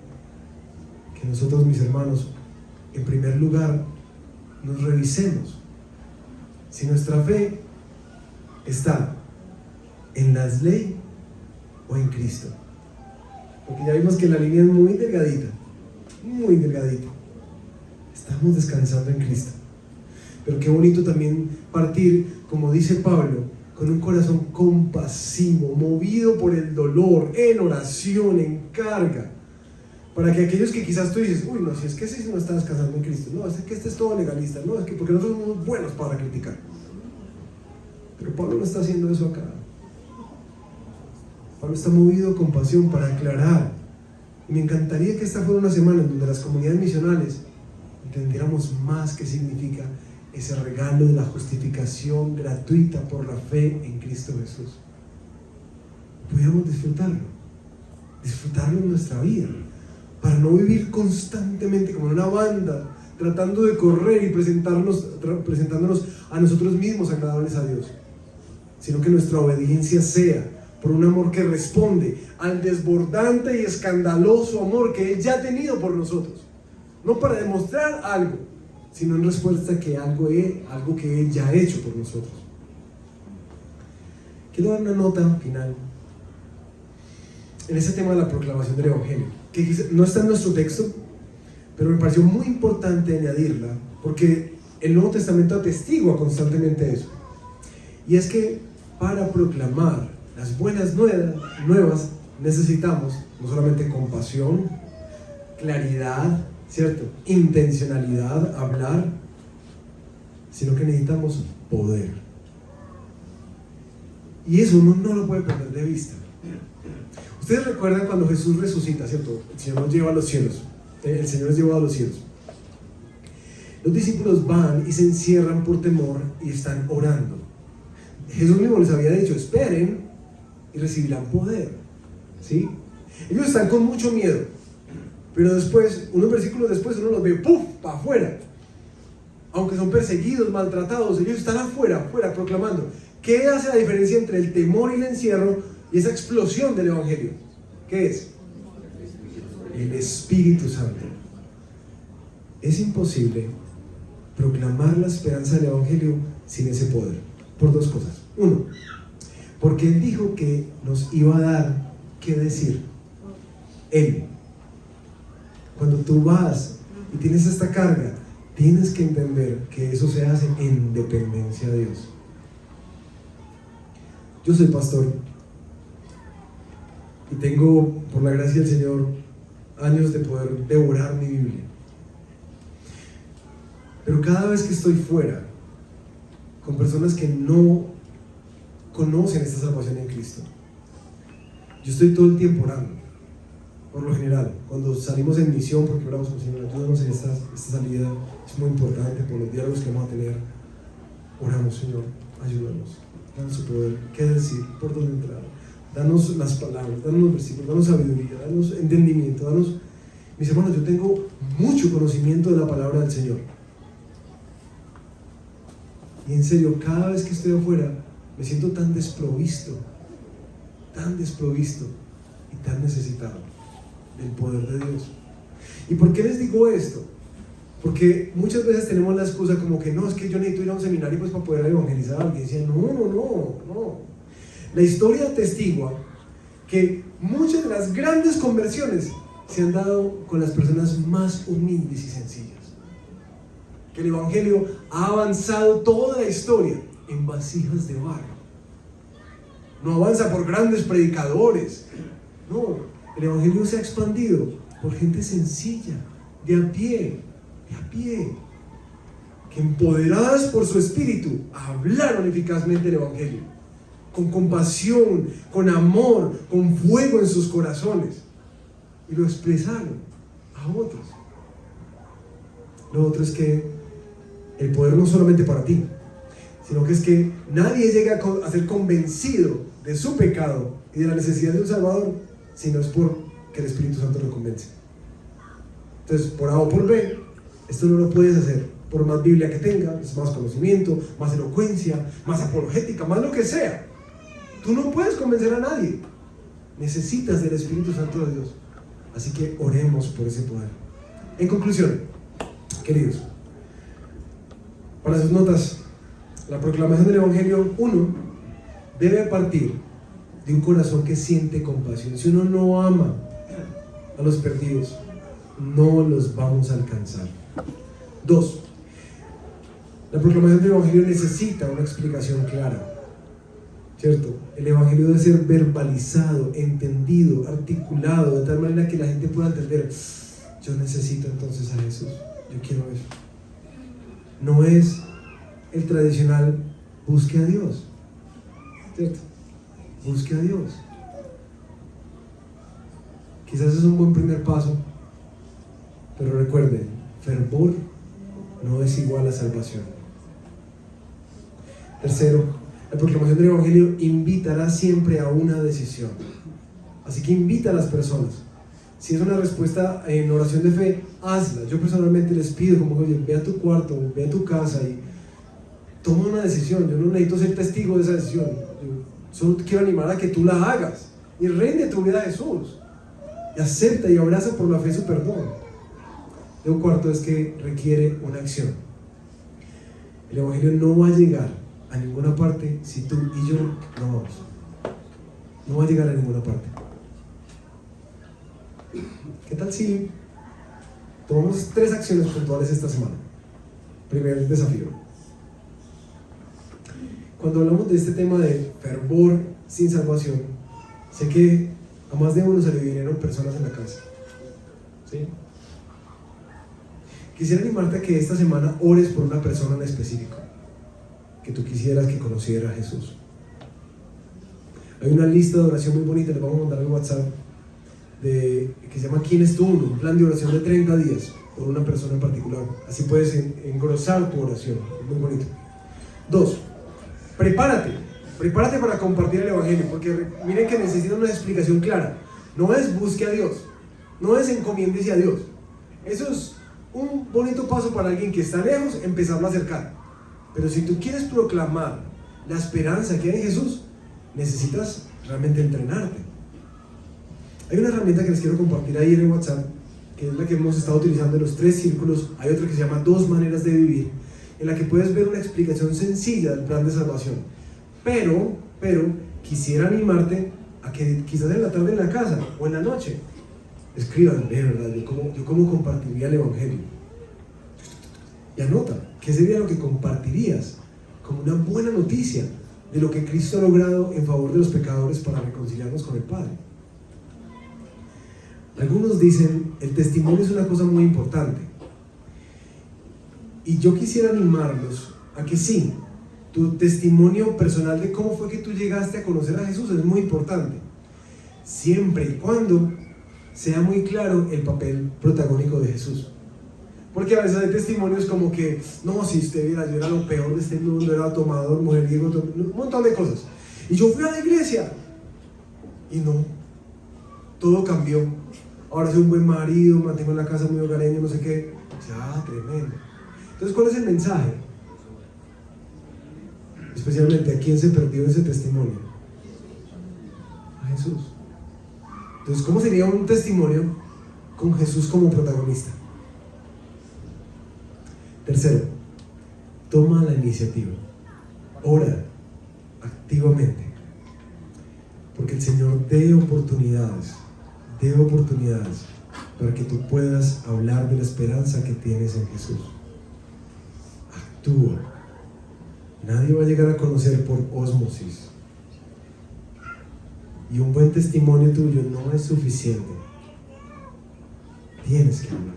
Speaker 1: que nosotros, mis hermanos, en primer lugar, nos revisemos si nuestra fe está en la ley o en Cristo. Porque ya vimos que la línea es muy delgadita, muy delgadita. Estamos descansando en Cristo. Pero qué bonito también partir, como dice Pablo, con un corazón compasivo, movido por el dolor, en oración, en carga, para que aquellos que quizás tú dices, uy, no, si es que ese no está descansando en Cristo, no, es que este es todo legalista, no, es que porque nosotros somos buenos para criticar. Pero Pablo no está haciendo eso acá. Pablo está movido a compasión para aclarar. Y me encantaría que esta fuera una semana en donde las comunidades misionales entendiéramos más qué significa ese regalo de la justificación gratuita por la fe en Cristo Jesús. Pudiéramos disfrutarlo en nuestra vida, para no vivir constantemente como en una banda, tratando de correr y presentándonos a nosotros mismos agradables a Dios, sino que nuestra obediencia sea por un amor que responde al desbordante y escandaloso amor que Él ya ha tenido por nosotros, no para demostrar algo, sino en respuesta a algo que Él ya ha hecho por nosotros. Quiero dar una nota final en ese tema de la proclamación del Evangelio, que no está en nuestro texto, pero me pareció muy importante añadirla, porque el Nuevo Testamento atestigua constantemente eso. Y es que para proclamar las buenas nuevas necesitamos no solamente compasión, claridad, ¿cierto?, intencionalidad, hablar, sino que necesitamos poder. Y eso uno no lo puede perder de vista. Ustedes recuerdan cuando Jesús resucita, ¿cierto? El Señor nos lleva a los cielos. El Señor es llevado a los cielos. Los discípulos van y se encierran por temor y están orando. Jesús mismo les había dicho, esperen y recibirán poder, ¿sí? Ellos están con mucho miedo, pero después, unos versículos después, uno los ve, ¡puf!, para afuera. Aunque son perseguidos, maltratados, ellos están afuera proclamando. ¿Qué hace la diferencia entre el temor y el encierro y esa explosión del Evangelio? ¿Qué es? El Espíritu Santo. Es imposible proclamar la esperanza del Evangelio sin ese poder, por dos cosas. Uno, porque Él dijo que nos iba a dar qué decir. Él. Cuando tú vas y tienes esta carga, tienes que entender que eso se hace en dependencia de Dios. Yo soy pastor y tengo, por la gracia del Señor, años de poder devorar mi Biblia. Pero cada vez que estoy fuera, con personas que no conocen esta salvación en Cristo, yo estoy todo el tiempo orando. Por lo general, cuando salimos en misión, porque oramos con el Señor, ayúdanos en esta salida, es muy importante por los diálogos que vamos a tener. Oramos, Señor, ayúdanos, danos su poder, qué decir, por dónde entrar, danos las palabras, danos los versículos, danos sabiduría, danos entendimiento, danos... Mis hermanos, yo tengo mucho conocimiento de la palabra del Señor, y en serio, cada vez que estoy afuera me siento tan desprovisto y tan necesitado del poder de Dios. ¿Y por qué les digo esto? Porque muchas veces tenemos la excusa como que no, es que yo necesito ir a un seminario pues para poder evangelizar a alguien. Decían, no. La historia atestigua que muchas de las grandes conversiones se han dado con las personas más humildes y sencillas. Que el Evangelio ha avanzado toda la historia en vasijas de barro. No avanza por grandes predicadores. No, el Evangelio se ha expandido por gente sencilla, de a pie, que empoderadas por su espíritu, hablaron eficazmente el Evangelio, con compasión, con amor, con fuego en sus corazones, y lo expresaron a otros. Lo otro es que el poder no solamente para ti, sino que es que nadie llega a ser convencido de su pecado y de la necesidad de un Salvador, sino es porque el Espíritu Santo lo convence. Entonces, por A o por B, esto no lo puedes hacer por más Biblia que tengas, más conocimiento, más elocuencia, más apologética, más lo que sea. Tú no puedes convencer a nadie. Necesitas del Espíritu Santo de Dios. Así que oremos por ese poder. En conclusión, queridos, para sus notas, la proclamación del Evangelio 1 debe partir de un corazón que siente compasión. Si uno no ama a los perdidos, no los vamos a alcanzar. 2. La proclamación del Evangelio necesita una explicación clara, ¿cierto? El Evangelio debe ser verbalizado, entendido, articulado, de tal manera que la gente pueda entender: yo necesito entonces a Jesús, yo quiero eso. No es el tradicional busque a Dios, ¿cierto? Busque a Dios. Quizás es un buen primer paso, pero recuerden, fervor no es igual a salvación. Tercero, la proclamación del Evangelio invitará siempre a una decisión. Así que invita a las personas. Si es una respuesta en oración de fe, hazla. Yo personalmente les pido, como, oye, ve a tu cuarto, ve a tu casa y toma una decisión. Yo no necesito ser testigo de esa decisión. Yo solo te quiero animar a que tú la hagas y rinde tu vida a Jesús. Y acepta y abraza por la fe su perdón. Lo cuarto es que requiere una acción. El Evangelio no va a llegar a ninguna parte si tú y yo no vamos. No va a llegar a ninguna parte. ¿Qué tal si tomamos 3 acciones puntuales esta semana? Primer desafío. Cuando hablamos de este tema de fervor sin salvación, sé que a más de uno se le vinieron personas en la casa, ¿sí? Quisiera animarte a que esta semana ores por una persona en específico que tú quisieras que conociera a Jesús. Hay una lista de oración muy bonita, les vamos a mandar en WhatsApp, que se llama ¿Quién es tú? Un plan de oración de 30 días por una persona en particular. Así puedes engrosar tu oración, es muy bonito. 2. Prepárate para compartir el Evangelio, porque miren que necesitan una explicación clara. No es busque a Dios, no es encomiéndese a Dios. Eso es un bonito paso para alguien que está lejos, empezarlo a acercar. Pero si tú quieres proclamar la esperanza que hay en Jesús, necesitas realmente entrenarte. Hay una herramienta que les quiero compartir ahí en el WhatsApp, que es la que hemos estado utilizando en los 3 círculos. Hay otra que se llama 2 maneras de vivir, en la que puedes ver una explicación sencilla del plan de salvación. Pero quisiera animarte a que quizás en la tarde en la casa o en la noche escriban, de verdad, yo cómo compartiría el Evangelio. Y anota, ¿qué sería lo que compartirías como una buena noticia de lo que Cristo ha logrado en favor de los pecadores para reconciliarnos con el Padre? Algunos dicen, el testimonio es una cosa muy importante. Y yo quisiera animarlos a que sí, tu testimonio personal de cómo fue que tú llegaste a conocer a Jesús es muy importante, siempre y cuando sea muy claro el papel protagónico de Jesús. Porque a veces hay testimonios como que, no, si usted viera, yo era lo peor de este mundo, era tomador, mujeriego, un montón de cosas. Y yo fui a la iglesia y no, todo cambió. Ahora soy un buen marido, mantengo la casa muy hogareño, no sé qué. Ya, tremendo. Entonces, ¿cuál es el mensaje? Especialmente, ¿a quién se perdió ese testimonio? A Jesús. Entonces, ¿cómo sería un testimonio con Jesús como protagonista? Tercero, toma la iniciativa. Ora activamente. Porque el Señor dé oportunidades para que tú puedas hablar de la esperanza que tienes en Jesús. Actúa. Nadie va a llegar a conocer por ósmosis. Y un buen testimonio tuyo no es suficiente. Tienes que hablar.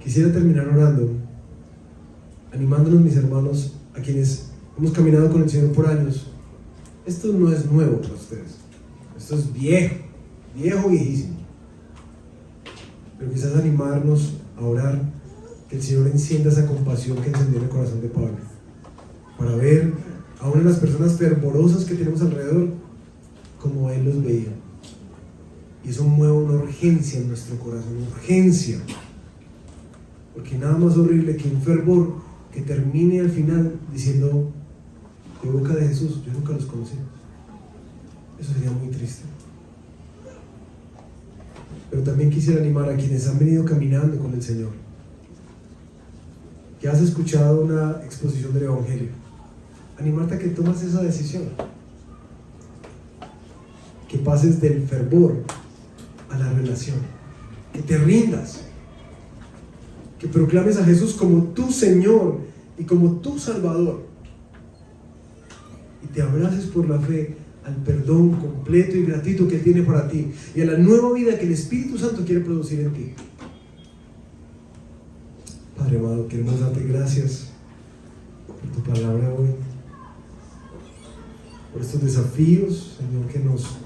Speaker 1: Quisiera terminar orando, animándonos, mis hermanos, a quienes hemos caminado con el Señor por años. Esto no es nuevo para ustedes, esto es viejísimo. Pero quizás animarnos a orar, que el Señor encienda esa compasión que encendió en el corazón de Pablo, para ver a una de las personas fervorosas que tenemos alrededor como Él los veía. Y eso mueve una urgencia en nuestro corazón, urgencia. Porque nada más horrible que un fervor que termine al final diciendo de boca de Jesús: yo nunca los conocí. Eso sería muy triste. Pero también quisiera animar a quienes han venido caminando con el Señor, que has escuchado una exposición del Evangelio, animarte a que tomes esa decisión, que pases del fervor a la relación, que te rindas, que proclames a Jesús como tu Señor y como tu Salvador, y te abraces por la fe al perdón completo y gratuito que Él tiene para ti, y a la nueva vida que el Espíritu Santo quiere producir en ti. Padre amado, queremos darte gracias por tu palabra hoy, por estos desafíos, Señor, que nos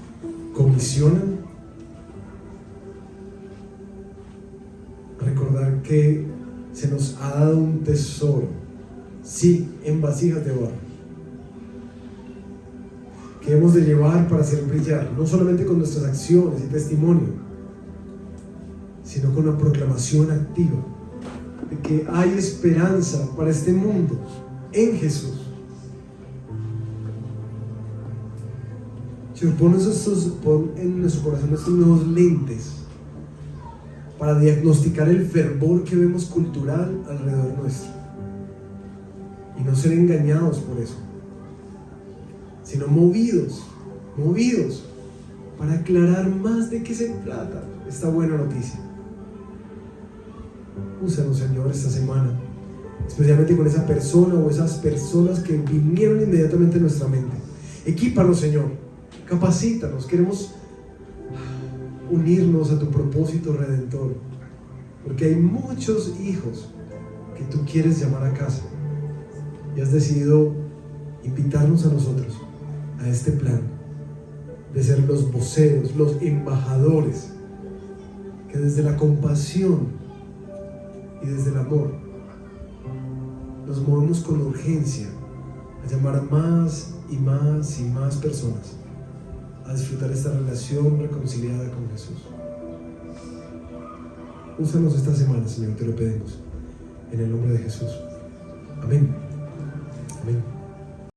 Speaker 1: comisionan a recordar que se nos ha dado un tesoro, sí, en vasijas de barro, que hemos de llevar para hacer brillar, no solamente con nuestras acciones y testimonio, sino con la proclamación activa de que hay esperanza para este mundo en Jesús. Señor, pon en nuestro corazón estos nuevos lentes para diagnosticar el fervor que vemos cultural alrededor nuestro y no ser engañados por eso, sino movidos para aclarar más de qué se trata esta buena noticia. Úsanos, Señor, esta semana, especialmente con esa persona o esas personas que vinieron inmediatamente a nuestra mente. Equípanos, Señor, capacítanos. Queremos unirnos a tu propósito redentor, porque hay muchos hijos que tú quieres llamar a casa y has decidido invitarnos a nosotros a este plan de ser los voceros, los embajadores, que desde la compasión y desde el amor nos movemos con urgencia a llamar a más y más y más personas a disfrutar esta relación reconciliada con Jesús. Úsanos esta semana, Señor, te lo pedimos en el nombre de Jesús. Amén.